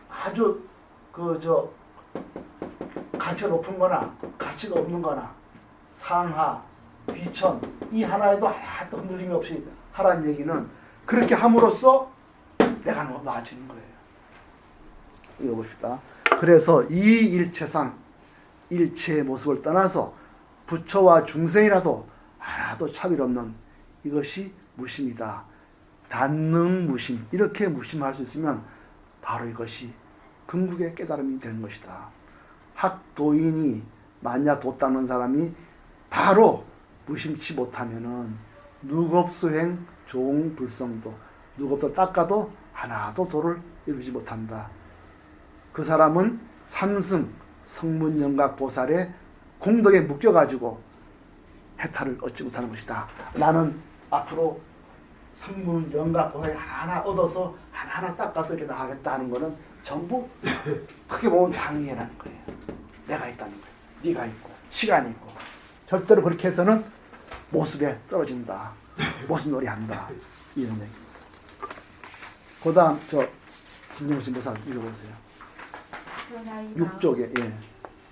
아주 가치가 높은 거나 가치가 없는 거나 상하, 귀천 이 하나에도 하나도 흔들림이 없이 하라는 얘기는 그렇게 함으로써 내가 나아지는 거예요. 이거 봅시다. 그래서 이 일체상 일체의 모습을 떠나서 부처와 중생이라도 하나도 차별 없는 이것이 무심이다. 단능무심, 이렇게 무심할 수 있으면 바로 이것이 궁극의 깨달음이 되는 것이다. 학도인이 만약 도 닦는 사람이 바로 무심치 못하면은 누겁수행 종불성도, 누겁도 닦아도 하나도 도를 이루지 못한다. 그 사람은 삼승 성문영각보살의 공덕에 묶여가지고 해탈을 얻지 못하는 것이다. 나는 앞으로 성문영각보살이 하나 얻어서 하나하나 닦아서 이렇게 나가겠다 하는 거는 전부 크게 보면 당위라는 거예요. 내가 있다는 거예요. 네가 있고 시간이 있고. 절대로 그렇게 해서는 모습에 떨어진다. 모습놀이 한다. 이런 얘기. 그 다음 김정신 보살 읽어보세요. 그러나 이 6쪽에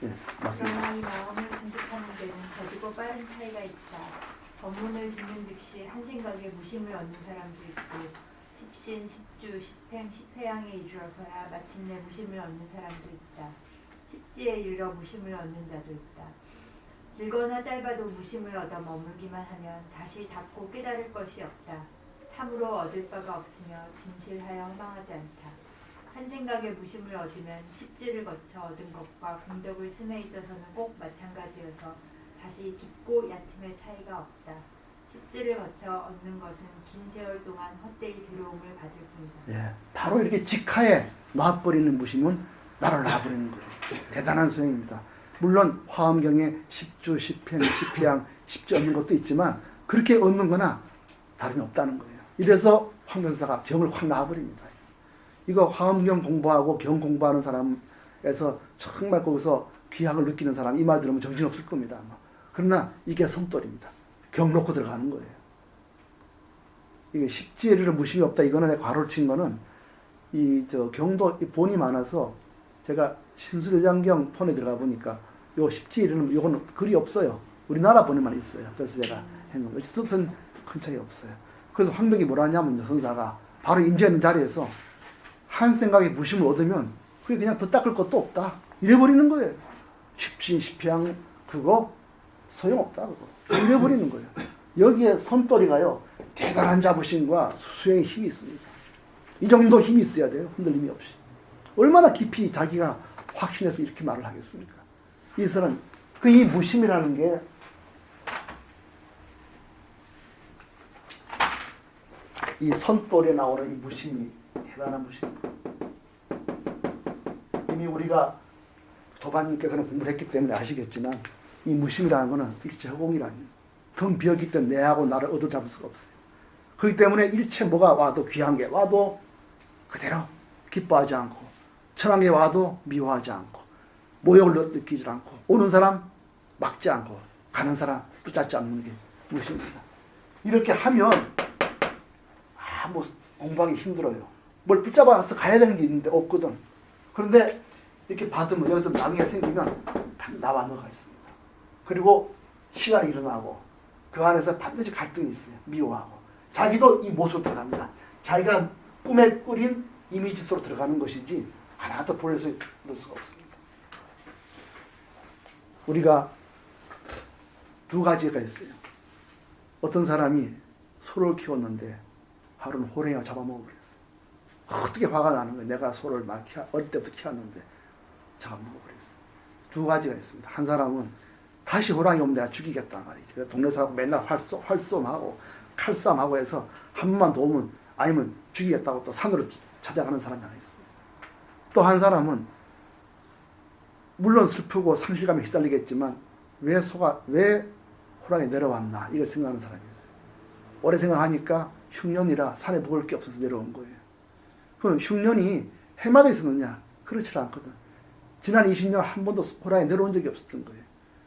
예, 맞습니다. 그러나 이 마음을 분석하는 데는 더디고 빠른 차이가 있다. 법문을 듣는 즉시 한 생각에 무심을 얻는 사람도 있고 십신, 십주, 십행, 십회양에 이르러서야 마침내 무심을 얻는 사람도 있다. 십지에 이르러 무심을 얻는 자도 있다. 길거나 짧아도 무심을 얻어 머물기만 하면 다시 닫고 깨달을 것이 없다. 참으로 얻을 바가 없으며 진실하여 허망하지 않다. 한 생각에 무심을 얻으면 십지를 거쳐 얻은 것과 공덕을 씀에 있어서는 꼭 마찬가지여서 다시 깊고 얕음의 차이가 없다. 십지를 거쳐 얻는 것은 긴 세월 동안 헛되이 괴로움을 받을 뿐이다. 예, 바로 이렇게 직하에 놔버리는 무심은 나를 놔버리는 거예요. 대단한 소행입니다. 물론 화엄경에 십주, 십행, 십회양, 십지 얻는 것도 있지만 그렇게 얻는 거나 다름이 없다는 거예요. 이래서 황변사가 경을 확 놔버립니다. 이거 화엄경 공부하고 경 공부하는 사람에서 정말 거기서 귀향을 느끼는 사람 이 말 들으면 정신없을 겁니다. 아마. 그러나 이게 섬돌입니다. 경 놓고 들어가는 거예요. 이게 십지에를 무심이 없다. 이거는 내가 괄호를 친 거는 경도 본이 많아서 제가 신수대장경 폰에 들어가 보니까 요 십지에는 요거는 글이 없어요. 우리나라 본에만 있어요. 그래서 제가 했는 거예요. 뜻은 큰 차이 없어요. 그래서 황덕이 뭐라 하냐면 선사가 바로 임재하는 자리에서 한 생각에 무심을 얻으면 그게 그냥 더 닦을 것도 없다. 이래버리는 거예요. 십신, 십향 그거 소용없다. 그거. 이래버리는 거예요. 여기에 손돌이가요. 대단한 자부심과 수행의 힘이 있습니다. 이 정도 힘이 있어야 돼요. 흔들림이 없이. 얼마나 깊이 자기가 확신해서 이렇게 말을 하겠습니까? 이서는 이 무심이라는 게 이 손돌에 나오는 이 무심이 대단한 무심입니다. 이미 우리가 도반님께서는 공부를 했기 때문에 아시겠지만 이 무심이라는 것은 일체 허공이라는 텅 비었기 때문에 내하고 나를 얻어잡을 수가 없어요. 그렇기 때문에 일체 뭐가 와도 귀한 게 와도 그대로 기뻐하지 않고 천한 게 와도 미워하지 않고 모욕을 느끼지 않고 오는 사람 막지 않고 가는 사람 붙잡지 않는 게 무심입니다. 이렇게 하면 뭐 공부하기 힘들어요. 뭘 붙잡아서 가야 되는 게 있는데 없거든. 그런데 이렇게 받으면 여기서 낭이가 생기면 나와 너가 있습니다. 그리고 시간이 일어나고 그 안에서 반드시 갈등이 있어요. 미워하고 자기도 이 모습으로 들어갑니다. 자기가 꿈에 꾸린 이미지 속으로 들어가는 것이지 하나도 볼에서 넣을 수가 없습니다. 우리가 두 가지가 있어요. 어떤 사람이 소를 키웠는데 하루는 호랭이가 잡아먹어버렸어요. 어떻게 화가 나는 거예요. 내가 소를 막 어릴 때부터 키웠는데 잡아먹어버렸어요. 두 가지가 있습니다. 한 사람은 다시 호랑이 오면 내가 죽이겠다 말이지. 그래서 동네 사람 맨날 활쏘움하고 칼싸움하고 해서 한 번만 더 오면 아니면 죽이겠다고 또 산으로 찾아가는 사람이 하나 있습니다. 또 한 사람은 물론 슬프고 상실감에 휘달리겠지만 왜 호랑이 내려왔나 이걸 생각하는 사람이 있어요. 오래 생각하니까 흉년이라 산에 먹을 게 없어서 내려온 거예요. 그럼 흉년이 해마다 있었느냐? 그렇지 않거든. 지난 20년 한 번도 호랑이 내려온 적이 없었던 거예요.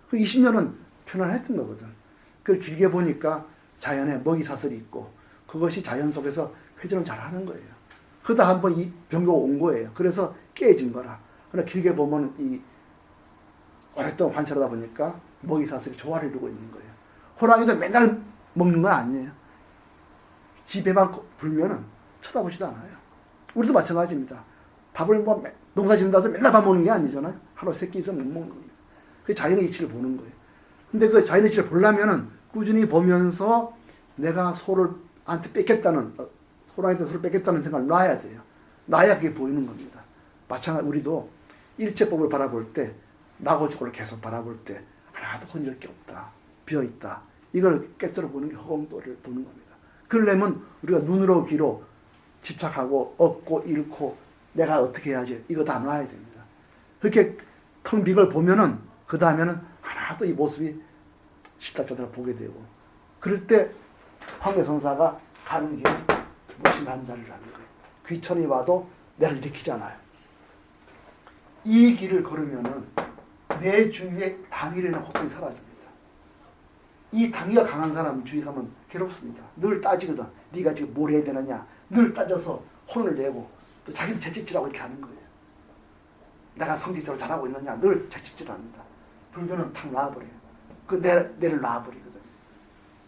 그 20년은 편안했던 거거든. 그걸 길게 보니까 자연에 먹이 사슬이 있고 그것이 자연 속에서 회전을 잘 하는 거예요. 그러다 한 번 이 병교가 온 거예요. 그래서 깨진 거라. 그러나 길게 보면 이 오랫동안 관찰하다 보니까 먹이 사슬이 조화를 이루고 있는 거예요. 호랑이도 맨날 먹는 건 아니에요. 집에만 불면은 쳐다보지도 않아요. 우리도 마찬가지입니다. 밥을 뭐 농사 짓는다고 해서 맨날 밥 먹는 게 아니잖아요. 하루 세 끼 이상 못 먹는 겁니다. 그게 자연의 이치를 보는 거예요. 근데 그 자연의치를 보려면은 꾸준히 보면서 내가 소한테 뺏겠다는, 소랑이한테 소를 뺏겠다는 생각을 놔야 돼요. 놔야 그게 보이는 겁니다. 마찬가지 우리도 일체법을 바라볼 때, 나고 죽고를 계속 바라볼 때 하나도 건질 게 없다. 비어있다. 이걸 깨뜨려 보는 게 허공도를 보는 겁니다. 그러려면 우리가 눈으로 귀로 집착하고 얻고 잃고 내가 어떻게 해야지 이거 다 놔야 됩니다. 그렇게 텅 빈 걸 보면은 그 다음에는 하나도 이 모습이 시답자들을 보게 되고, 그럴 때 황매성사가 가는 길은 무심한 자리라는 거예요. 귀천이 와도 내를 일으키잖아요. 이 길을 걸으면은 내 주위에 당일이나 고통이 사라집니다. 이 당위가 강한 사람은 주위 가면 괴롭습니다. 늘 따지거든. 네가 지금 뭘 해야 되느냐. 늘 따져서 혼을 내고 또 자기도 채찍질하고 이렇게 하는 거예요. 내가 성질적으로 잘하고 있느냐. 늘 채찍질합니다. 불교는 탁 놔버려요. 그 내를 놔버리거든.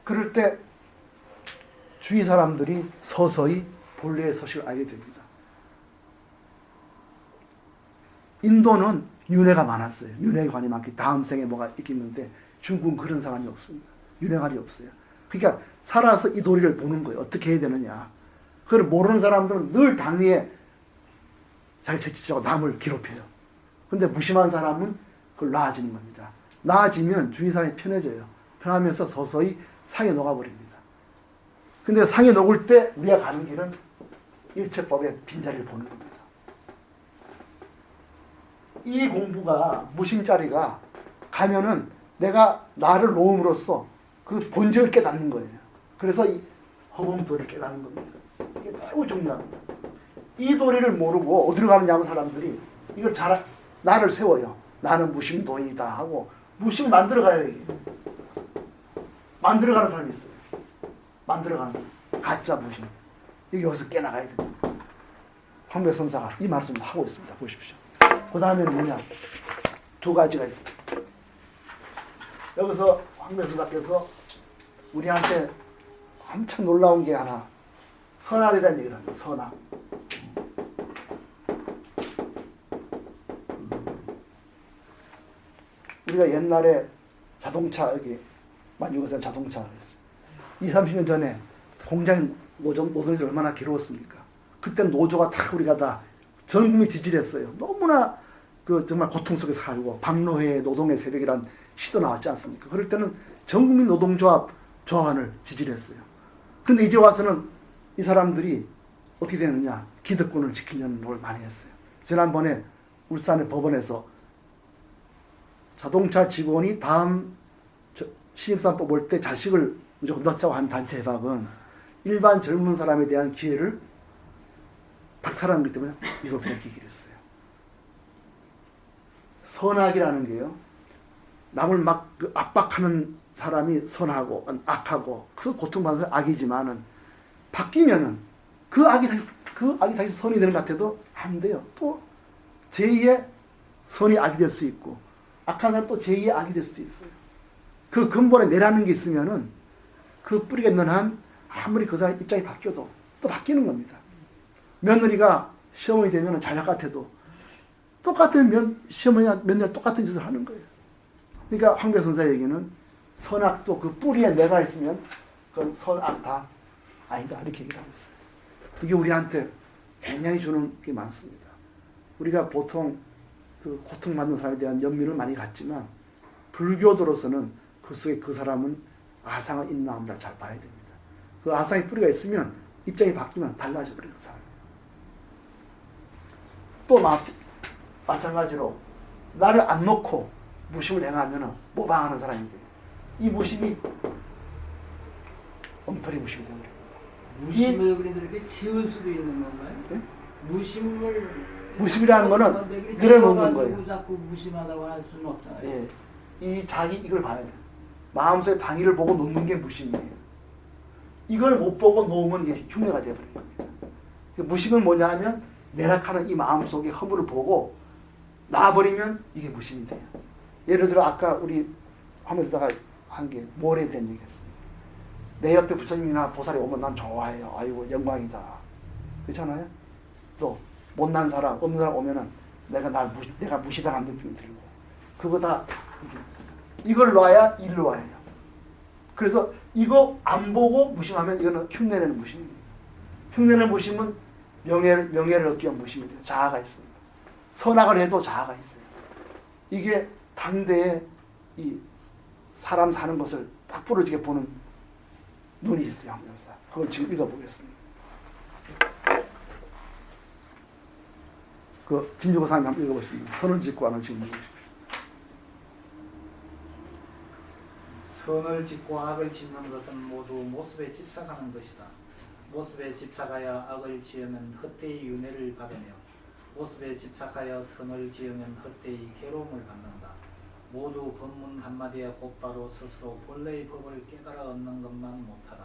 그럴 때 주위 사람들이 서서히 본래의 소식을 알게 됩니다. 인도는 윤회가 많았어요. 윤회관이 많기 다음 생에 뭐가 있겠는데 중국은 그런 사람이 없습니다. 윤회관이 없어요. 그러니까 살아서 이 도리를 보는 거예요. 어떻게 해야 되느냐. 그걸 모르는 사람들은 늘 당위에 자기 채찍질하고 남을 괴롭혀요. 근데 무심한 사람은 그걸 나아지는 겁니다. 나아지면 주위 사람이 편해져요. 편하면서 서서히 상에 녹아버립니다. 근데 상에 녹을 때 우리가 가는 길은 일체법의 빈자리를 보는 겁니다. 이 공부가 무심자리가 가면은 내가 나를 놓음으로써 그 본질을 깨닫는 거예요. 그래서 이 허공도리를 깨닫는 겁니다. 이게 매우 중요합니다. 이 도리를 모르고 어디로 가느냐 하면 사람들이 이걸 나를 세워요. 나는 무심도인이다 하고 무심을 만들어가요. 이게. 만들어가는 사람이 있어요. 만들어가는 사람. 가짜 무심. 이게 여기서 깨나가야 됩니다. 황매성사가 이 말씀을 하고 있습니다. 보십시오. 그 다음에는 뭐냐? 두 가지가 있어요. 여기서 황매성사께서 우리한테 엄청 놀라운 게 하나, 선악에 대한 얘기를 합니다. 선악. 우리가 옛날에 자동차, 여기 만유거선 자동차 20-30년 전에 공장 노동자들이 얼마나 괴로웠습니까? 그때 노조가 다 우리가 다 전 국민이 지지했어요. 너무나 정말 고통 속에 살고 박노회 노동의 새벽이란 시도 나왔지 않습니까? 그럴 때는 전 국민 노동조합 조합원을 지지했어요. 근데 이제 와서는 이 사람들이 어떻게 되느냐? 기득권을 지키려는 노력을 많이 했어요. 지난번에 울산의 법원에서 자동차 직원이 다음 신입사원법 올 때 자식을 무조건 넣자고 한 단체 협약은 일반 젊은 사람에 대한 기회를 박탈하는 것 때문에 이걸 밝히기로 했어요. 선악이라는 게요, 남을 막 압박하는 사람이 선하고 악하고 그 고통받는 사람이 악이지만은 바뀌면은 그 악이 다시 선이 되는 것 같아도 안 돼요. 또 제2의 선이 악이 될 수 있고 악한 사람 또 제2의 악이 될 수도 있어요. 그 근본에 내라는 게 있으면은 그 뿌리가 있는 한 아무리 그 사람 입장이 바뀌어도 또 바뀌는 겁니다. 며느리가 시어머니 되면 자녀 같아도 똑같은 시어머니나 며느리가 똑같은 짓을 하는 거예요. 그러니까 황배선사 얘기는 선악도 그 뿌리에 내가 있으면 그건 선악 다 아니다 이렇게 얘기를 하고 있어요. 이게 우리한테 굉장히 주는 게 많습니다. 우리가 보통 그 고통받는 사람에 대한 연민을 많이 갖지만 불교도로서는 그 속에 그 사람은 아상은 있나 없나를 잘 봐야 됩니다. 그 아상의 뿌리가 있으면 입장이 바뀌면 달라져 버려요. 그 사람. 또 마찬가지로 나를 안 놓고 무심을 행하면 모방하는 사람인데 이 무심이 엉터리 무심이 되는 거예요. 무심을 그런데 이렇게 지을 수도 있는 건가요? 네? 무심이라는 거는 늘어놓는 거예요. 자꾸 무심하다고 할 수는 없잖아요. 예. 이걸 봐야 돼요. 마음속에 방위를 보고 놓는 게 무심이에요. 이걸 못 보고 놓으면 이게 흉내가 되어버린 겁니다. 무심은 뭐냐 하면 내락하는 이 마음속에 허물을 보고 놔버리면 이게 무심이 돼요. 예를 들어 아까 우리 화면에다가 한 게 모래에 대한 얘기 했어요. 내 옆에 부처님이나 보살이 오면 난 좋아해요. 아이고 영광이다. 그렇잖아요? 또 못난 사람, 없는 사람 오면은 내가 무시당한 느낌이 들고 그거 다 이걸 놔야 일로 와야 해요. 그래서 이거 안 보고 무심하면 이거는 흉내내는 무심입니다. 흉내내는 무심은 명예를 얻기 위한 무심이 돼요. 자아가 있습니다. 선악을 해도 자아가 있어요. 이게 당대에 이 사람 사는 것을 딱 부러지게 보는 눈이 있어요. 하면서 그걸 지금 읽어보겠습니다. 그 진주고사님 한번 읽어보십니다. 선을 짓고 하는 질문. 선을 짓고 악을 짓는 것은 모두 모습에 집착하는 것이다. 모습에 집착하여 악을 지으면 헛되이 윤회를 받으며 모습에 집착하여 선을 지으면 헛되이 괴로움을 받는다. 모두 법문 한마디에 곧바로 스스로 본래의 법을 깨달아 얻는 것만 못하다.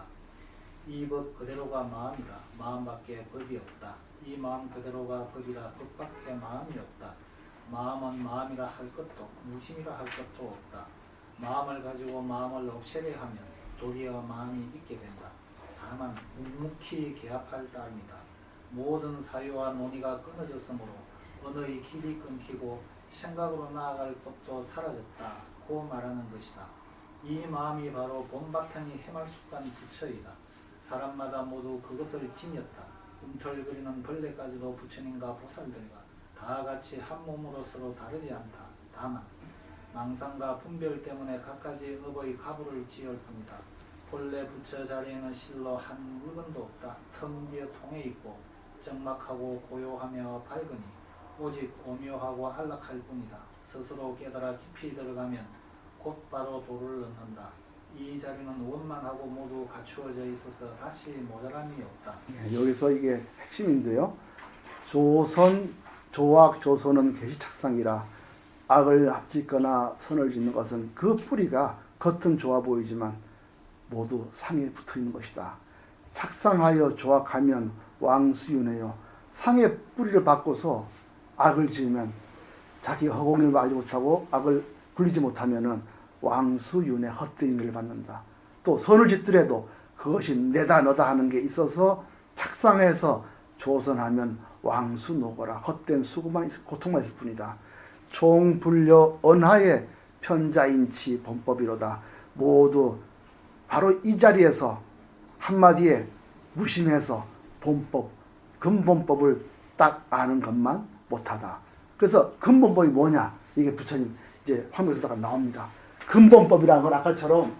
이 법 그대로가 마음이다. 마음밖에 법이 없다. 이 마음 그대로가 법이라 법밖에 마음이 없다. 마음은 마음이라 할 것도 무심이라 할 것도 없다. 마음을 가지고 마음을 없애려 하면 도리어 마음이 있게 된다. 다만 묵묵히 개합할 따름이다. 모든 사유와 논의가 끊어졌으므로 언어의 길이 끊기고 생각으로 나아갈 법도 사라졌다. 고 말하는 것이다. 이 마음이 바로 본바탕이 해말숙한 부처이다. 사람마다 모두 그것을 지녔다. 움털거리는 벌레까지도 부처님과 보살들과 다 같이 한 몸으로 서로 다르지 않다. 다만 망상과 분별 때문에 각가지 업의 가부를 지을 뿐이다. 본래 부처 자리에는 실로 한 물건도 없다. 텅 비어 통해 있고 적막하고 고요하며 밝으니 오직 오묘하고 안락할 뿐이다. 스스로 깨달아 깊이 들어가면 곧바로 도를 얻는다. 이 자리는 원만하고 모두 갖추어져 있어서 다시 모자람이 없다. 여기서 이게 핵심인데요. 조악 조선은 계시착상이라 악을 짓거나 선을 짓는 것은 그 뿌리가 겉은 좋아 보이지만 모두 상에 붙어 있는 것이다. 착상하여 조악하면 왕수윤회요. 상의 뿌리를 바꿔서 악을 지으면 자기 허공을 알지 못하고 악을 굴리지 못하면은 왕수윤회 헛된 일을 받는다. 또 선을 짓더라도 그것이 내다 너다 하는 게 있어서 착상해서 조선하면 왕수노거라 헛된 수고만 고통만 있을 뿐이다. 총불려 언하의 편자인치 범법이로다. 모두 바로 이 자리에서 한마디에 무심해서 본법, 근본법을 딱 아는 것만 못하다. 그래서 근본법이 뭐냐? 이게 부처님 이제 화명서가 나옵니다. 근본법이라는 건 아까처럼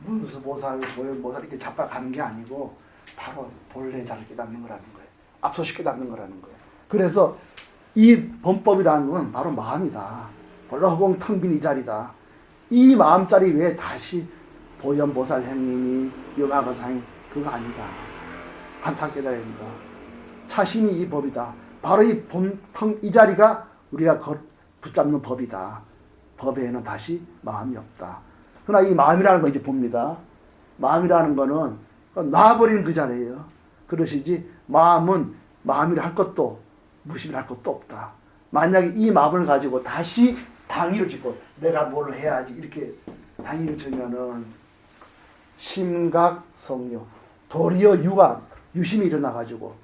문수보살, 보현보살 이렇게 잡아가는 게 아니고 바로 본래 자를 깨닫는 거라는 거예요. 앞서시 깨닫는 거라는 거예요. 그래서 이 본법이라는 건 바로 마음이다. 본래 허공 텅 빈 이 자리다. 이 마음자리 외에 다시 보현보살 행위니 영아가사 행위 그거 아니다. 한탄 깨달아야 된다. 차심이 이 법이다. 바로 이 본텅 이 자리가 우리가 붙잡는 법이다. 법에는 다시 마음이 없다. 그러나 이 마음이라는 거 이제 봅니다. 마음이라는 거는 놔버리는 그 자리예요. 그러시지 마음은 마음이라 할 것도 무심이라 할 것도 없다. 만약에 이 마음을 가지고 다시 당의를 짓고 내가 뭘 해야지 이렇게 당의를 지면은 심각성료 도리어 유심이 일어나가지고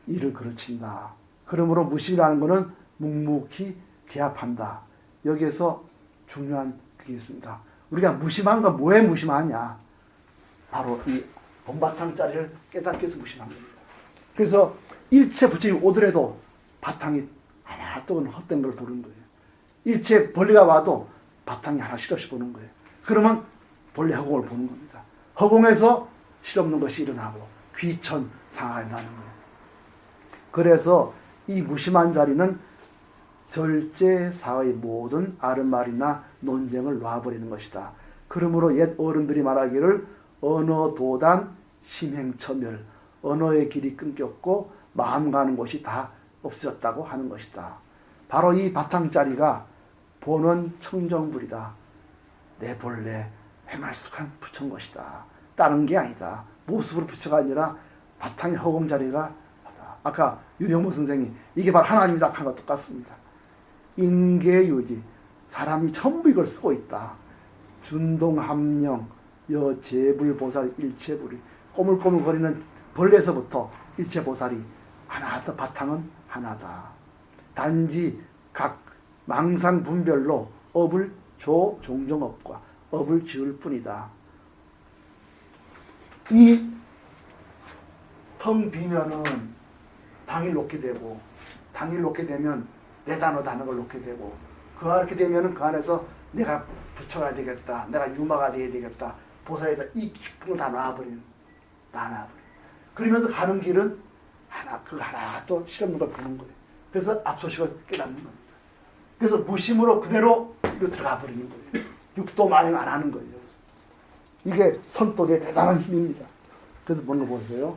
일을 그르친다. 그러므로 무심이라는 것은 묵묵히 개합한다. 여기에서 중요한 그게 있습니다. 우리가 무심한 건 뭐에 무심하냐? 바로 이 본바탕자리를 깨닫기 위해서 무심한 겁니다. 그래서 일체 부처님 오더라도 바탕이 하나 또는 헛된 걸 보는 거예요. 일체 벌레가 와도 바탕이 하나 실없이 보는 거예요. 그러면 본래 허공을 보는 겁니다. 허공에서 실없는 것이 일어나고 귀천 상하에 나는 거예요. 그래서 이 무심한 자리는 절제사의 모든 아른말이나 논쟁을 놔버리는 것이다. 그러므로 옛 어른들이 말하기를 언어도단 심행처멸 언어의 길이 끊겼고 마음 가는 곳이 다 없어졌다고 하는 것이다. 바로 이 바탕자리가 본원 청정불이다. 내 본래 해말숙한 부처인 것이다. 다른 게 아니다. 모습으로 부처가 아니라 바탕의 허공자리가 아까 유영모 선생이 이게 바로 하나님이다 한 것 똑같습니다. 인계유지 사람이 전부 이걸 쓰고 있다. 준동함령 여재불보살 일체불이 꼬물꼬물거리는 벌레에서부터 일체보살이 하나다. 바탕은 하나다. 단지 각 망상분별로 업을 종종업과 업을 지을 뿐이다. 이 텅 비면은 당일 놓게 되고, 당일 놓게 되면 내 단어 단어를 놓게 되고, 그렇게 되면은 그 안에서 내가 부처가 되겠다, 내가 유마가 되어야 되겠다, 보살이다, 이 깊은 걸 다 놔버리는, 그러면서 가는 길은 하나 또 실없는 걸 보는 거예요. 그래서 압소식을 깨닫는 겁니다. 그래서 무심으로 그대로 들어가 버리는 거예요. 육도 마행 안 하는 거예요. 이게 선독의 대단한 힘입니다. 그래서 보는 거 보세요.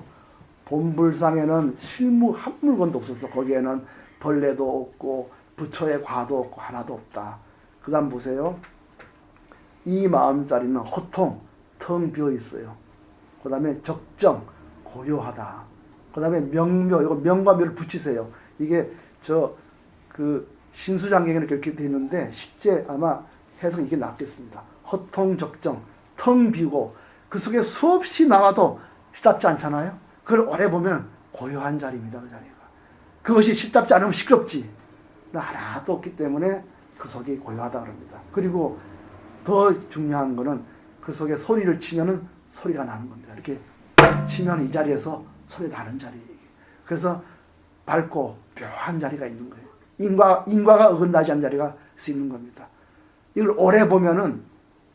본불상에는 실무 한 물건도 없었어. 거기에는 벌레도 없고 부처의 과도 없고 하나도 없다. 그 다음 보세요. 이 마음자리는 허통, 텅 비어 있어요. 그 다음에 적정, 고요하다. 그 다음에 명묘, 이거 명과 묘를 붙이세요. 이게 신수장경에는 그렇게 되어 있는데 실제 아마 해석이 이게 낫겠습니다. 허통, 적정, 텅 비고 그 속에 수없이 나와도 시답지 않잖아요. 그걸 오래 보면 고요한 자리입니다. 그 자리가. 그것이 시답지 않으면 시끄럽지. 하나도 없기 때문에 그 속이 고요하다 그럽니다. 그리고 더 중요한 거는 그 속에 소리를 치면은 소리가 나는 겁니다. 이렇게 치면 이 자리에서 소리 나는 자리. 그래서 밝고 묘한 자리가 있는 거예요. 인과가 어긋나지 않은 자리가 있는 겁니다. 이걸 오래 보면은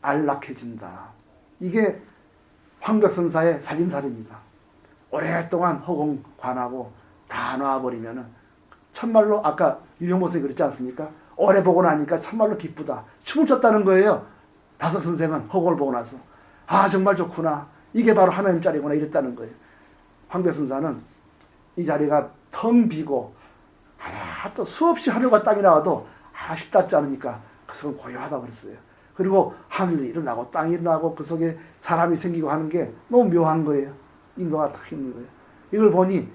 안락해진다. 이게 황벽선사의 살림살이입니다. 오랫동안 허공 관하고 다 놔버리면은 참말로 아까 유영보선이 그랬지 않습니까? 오래 보고 나니까 참말로 기쁘다. 춤을 췄다는 거예요. 다섯 선생은 허공을 보고 나서 정말 좋구나. 이게 바로 하나님 자리구나 이랬다는 거예요. 황벽선사는 이 자리가 텅 비고 또 수없이 하늘과 땅이 나와도 시답지 않으니까 그 속은 고요하다고 그랬어요. 그리고 하늘이 일어나고 땅이 일어나고 그 속에 사람이 생기고 하는 게 너무 묘한 거예요. 인과가 딱 있는 거예요. 이걸 보니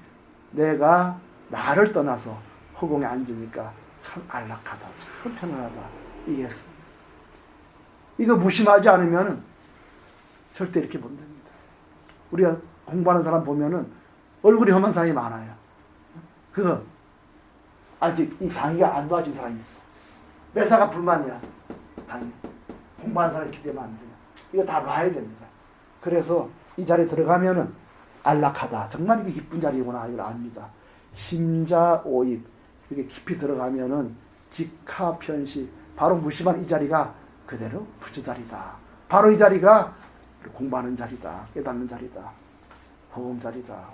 내가 나를 떠나서 허공에 앉으니까 참 안락하다, 참 편안하다. 이게 했습니다. 이거 무심하지 않으면 절대 이렇게 못 됩니다. 우리가 공부하는 사람 보면은 얼굴이 험한 사람이 많아요. 그거 아직 이 당위가 안 놓아진 사람이 있어. 매사가 불만이야. 당위. 공부하는 사람이 기대면 안 돼요. 이거 다 놔야 됩니다. 그래서 이 자리에 들어가면은 안락하다. 정말 이게 기쁜 자리구나. 이걸 압니다. 심자오입. 이렇게 깊이 들어가면은 직하편시. 바로 무심한 이 자리가 그대로 부처 자리다. 바로 이 자리가 공부하는 자리다. 깨닫는 자리다. 호흡 자리다.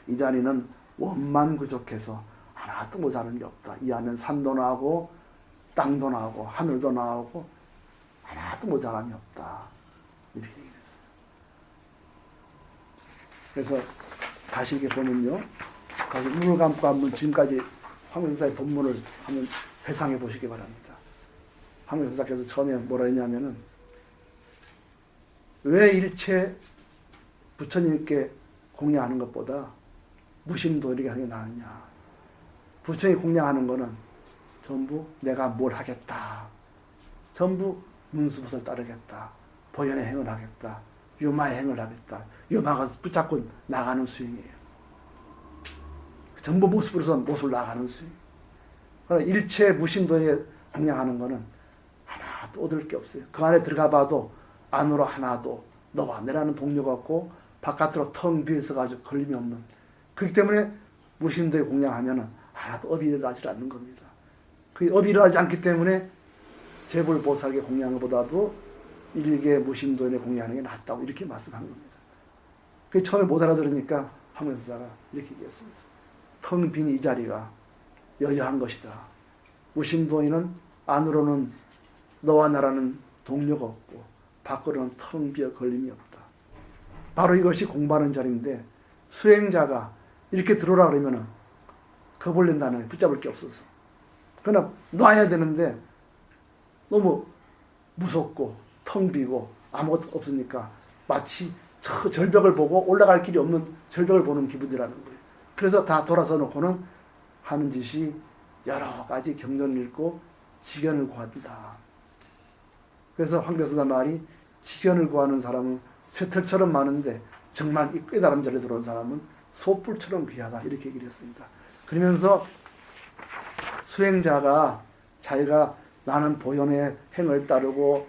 이 자리는 원만 부족해서 하나도 모자란 게 없다. 이 안은 산도 나오고 땅도 나오고 하늘도 나오고 하나도 모자람이 없다. 이렇게 얘기했어요. 그래서 다시 이렇게 보면요. 가서 눈을 감고 한번 지금까지 황명선사의 본문을 한번 회상해 보시기 바랍니다. 황명선사께서 처음에 뭐라 했냐면은 왜 일체 부처님께 공양하는 것보다 무심도 이렇게 하는 게 나으냐. 부처님 공양하는 거는 전부 내가 뭘 하겠다. 전부 문수부설 따르겠다. 보현의 행을 하겠다. 유마의 행을 하겠다. 유마가 붙잡고 나가는 수행이에요. 전부 모습으로서 모습을 나가는 수행. 그러나 일체 무심도에 공양하는 거는 하나도 얻을 게 없어요. 그 안에 들어가 봐도 안으로 하나도 너와 내라는 동료가 없고 바깥으로 텅 비어 있어가지고 걸림이 없는. 그렇기 때문에 무심도에 공양하면은 하나도 업이 일어나지 않는 겁니다. 그 업이 일어나지 않기 때문에 재불보살계 공양을 보다도 일개 무심도에 공양하는 게 낫다고 이렇게 말씀한 겁니다. 그 처음에 못 알아들으니까 황명선사가 이렇게 얘기했습니다. 텅 빈 이 자리가 여여한 것이다. 무심도에는 안으로는 너와 나라는 동료가 없고 밖으로는 텅 비어 걸림이 없다. 바로 이것이 공부하는 자리인데 수행자가 이렇게 들어오라 그러면은 거벌린다는 거예요. 붙잡을 게 없어서. 그러나 놔야 되는데 너무 무섭고 텅 비고 아무것도 없으니까 마치 저 절벽을 보고 올라갈 길이 없는 절벽을 보는 기분이라는 거예요. 그래서 다 돌아서 놓고는 하는 짓이 여러 가지 경전을 읽고 지견을 구한다. 그래서 황교수사 말이 지견을 구하는 사람은 쇠털처럼 많은데 정말 이 깨달음 자리에 들어온 사람은 소뿔처럼 귀하다. 이렇게 얘기를 했습니다. 그러면서 수행자가 자기가 나는 보현의 행을 따르고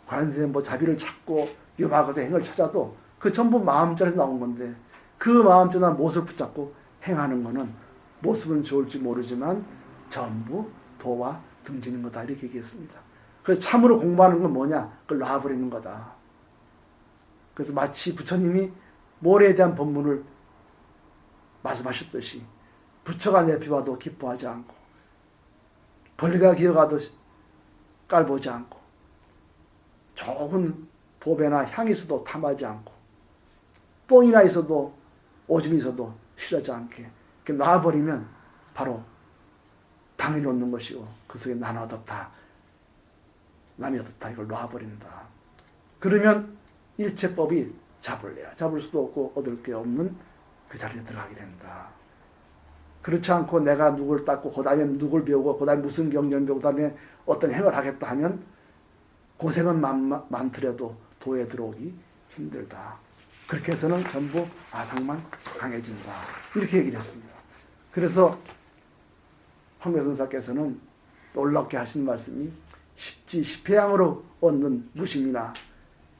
관세 자비를 찾고 유마것의 행을 찾아도 그 전부 마음자리에서 나온 건데 그 마음자리나 못을 붙잡고 행하는 거는 모습은 좋을지 모르지만 전부 도와 등지는 거다 이렇게 얘기했습니다. 그래서 참으로 공부하는 건 뭐냐? 그걸 놔버리는 거다. 그래서 마치 부처님이 모래에 대한 법문을 말씀하셨듯이 부처가 내피와도 기뻐하지 않고 벌레가 기어가도 깔보지 않고 좋은 보배나 향이 있어도 탐하지 않고 똥이나 있어도 오줌이 있어도 싫어하지 않게 이렇게 놔버리면 바로 당이 놓는 것이고 그 속에 나는 어떻다 남이 어떻다 이걸 놔버린다. 그러면 일체법이 잡을 수도 없고 얻을 게 없는 그 자리에 들어가게 된다. 그렇지 않고 내가 누굴 닦고 그 다음에 누굴 배우고 그 다음에 무슨 경전 배우고 그 다음에 어떤 행을 하겠다 하면 고생은 많더라도 도에 들어오기 힘들다. 그렇게 해서는 전부 아상만 강해진다. 이렇게 얘기를 했습니다. 그래서 황묘선사께서는 놀랍게 하신 말씀이 십지십회양으로 얻는 무심이나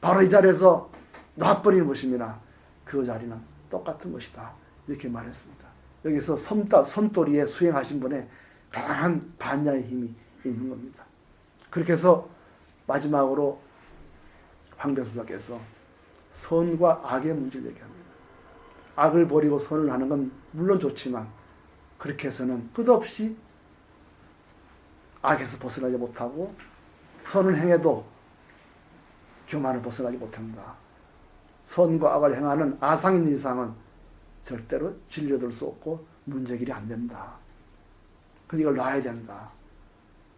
바로 이 자리에서 놔버리는 무심이나 그 자리는 똑같은 것이다. 이렇게 말했습니다. 여기서 섬도리에 수행하신 분의 강한 반야의 힘이 있는 겁니다. 그렇게 해서 마지막으로 황묘선사께서 선과 악의 문제를 얘기합니다. 악을 버리고 선을 하는 건 물론 좋지만 그렇게 해서는 끝없이 악에서 벗어나지 못하고 선을 행해도 교만을 벗어나지 못한다. 선과 악을 행하는 아상인 이상은 절대로 진료될 수 없고 문제길이 안 된다. 그래서 이걸 놔야 된다.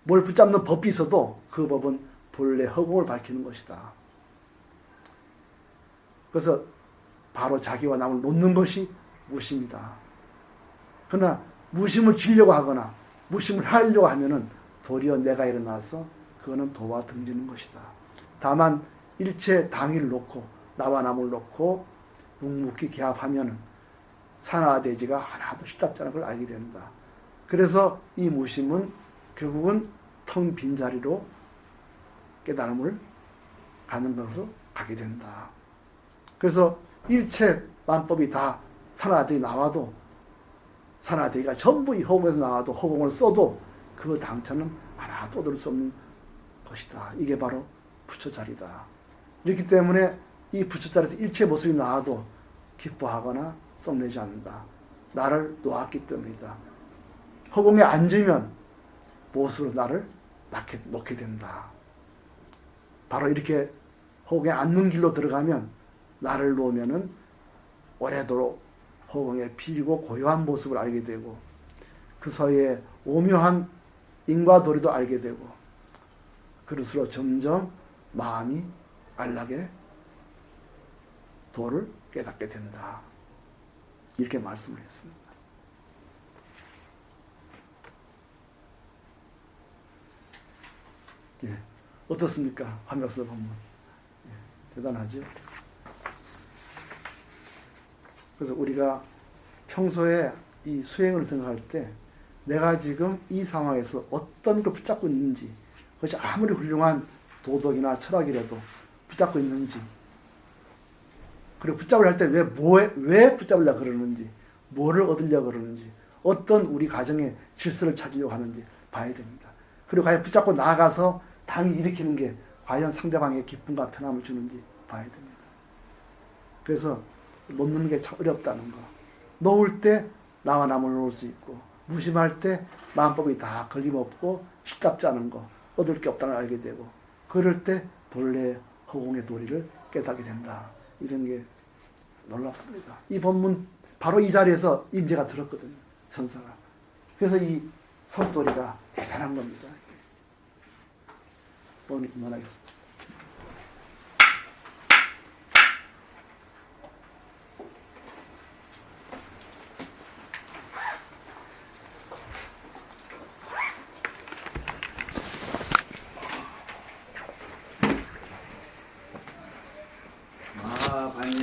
뭘 붙잡는 법이 있어도 그 법은 본래 허공을 밝히는 것이다. 그래서 바로 자기와 남을 놓는 것이 무심이다. 그러나 무심을 지려고 하거나 무심을 하려고 하면은 도리어 내가 일어나서 그거는 도와 등지는 것이다. 다만 일체 당위를 놓고 나와 남을 놓고 묵묵히 개합하면은 산화되지가 하나도 쉽답지 않은 걸 알게 된다. 그래서 이 무심은 결국은 텅 빈 자리로 깨달음을 가는 것으로 가게 된다. 그래서 일체 만법이 다 산화되게 나와도 산화되기가 전부 이 허공에서 나와도 허공을 써도 그 당처는 하나도 얻을 수 없는 것이다. 이게 바로 부처 자리다. 이렇기 때문에 이 부처 자리에서 일체 모습이 나와도 기뻐하거나 썩내지 않는다. 나를 놓았기 때문이다. 허공에 앉으면 못으로 나를 놓게 된다. 바로 이렇게 허공에 앉는 길로 들어가면 나를 놓으면은 오래도록 허공에 비리고 고요한 모습을 알게 되고 그 사이에 오묘한 인과 도리도 알게 되고 그럴수록 점점 마음이 안락에 도를 깨닫게 된다. 이렇게 말씀을 했습니다. 예, 어떻습니까? 화명서 본문. 예, 대단하죠? 그래서 우리가 평소에 이 수행을 생각할 때 내가 지금 이 상황에서 어떤 걸 붙잡고 있는지 그것이 아무리 훌륭한 도덕이나 철학이라도 붙잡고 있는지 그리고 붙잡으려 할 때 왜 붙잡으려고 그러는지 뭐를 얻으려고 그러는지 어떤 우리 가정의 질서를 찾으려고 하는지 봐야 됩니다. 그리고 과연 붙잡고 나아가서 당이 일으키는 게 과연 상대방에게 기쁨과 편함을 주는지 봐야 됩니다. 그래서 놓는 게 참 어렵다는 거. 놓을 때 나와 남을 놓을 수 있고 무심할 때 마음법이 다 걸림없고 쉽답지 않은 거 얻을 게 없다는 걸 알게 되고 그럴 때 본래 허공의 도리를 깨닫게 된다. 이런 게 놀랍습니다. 이 본문 바로 이 자리에서 임재가 들었거든요. 천사가. 그래서 이 섬도리가 대단한 겁니다. 오늘 그만하겠습니다.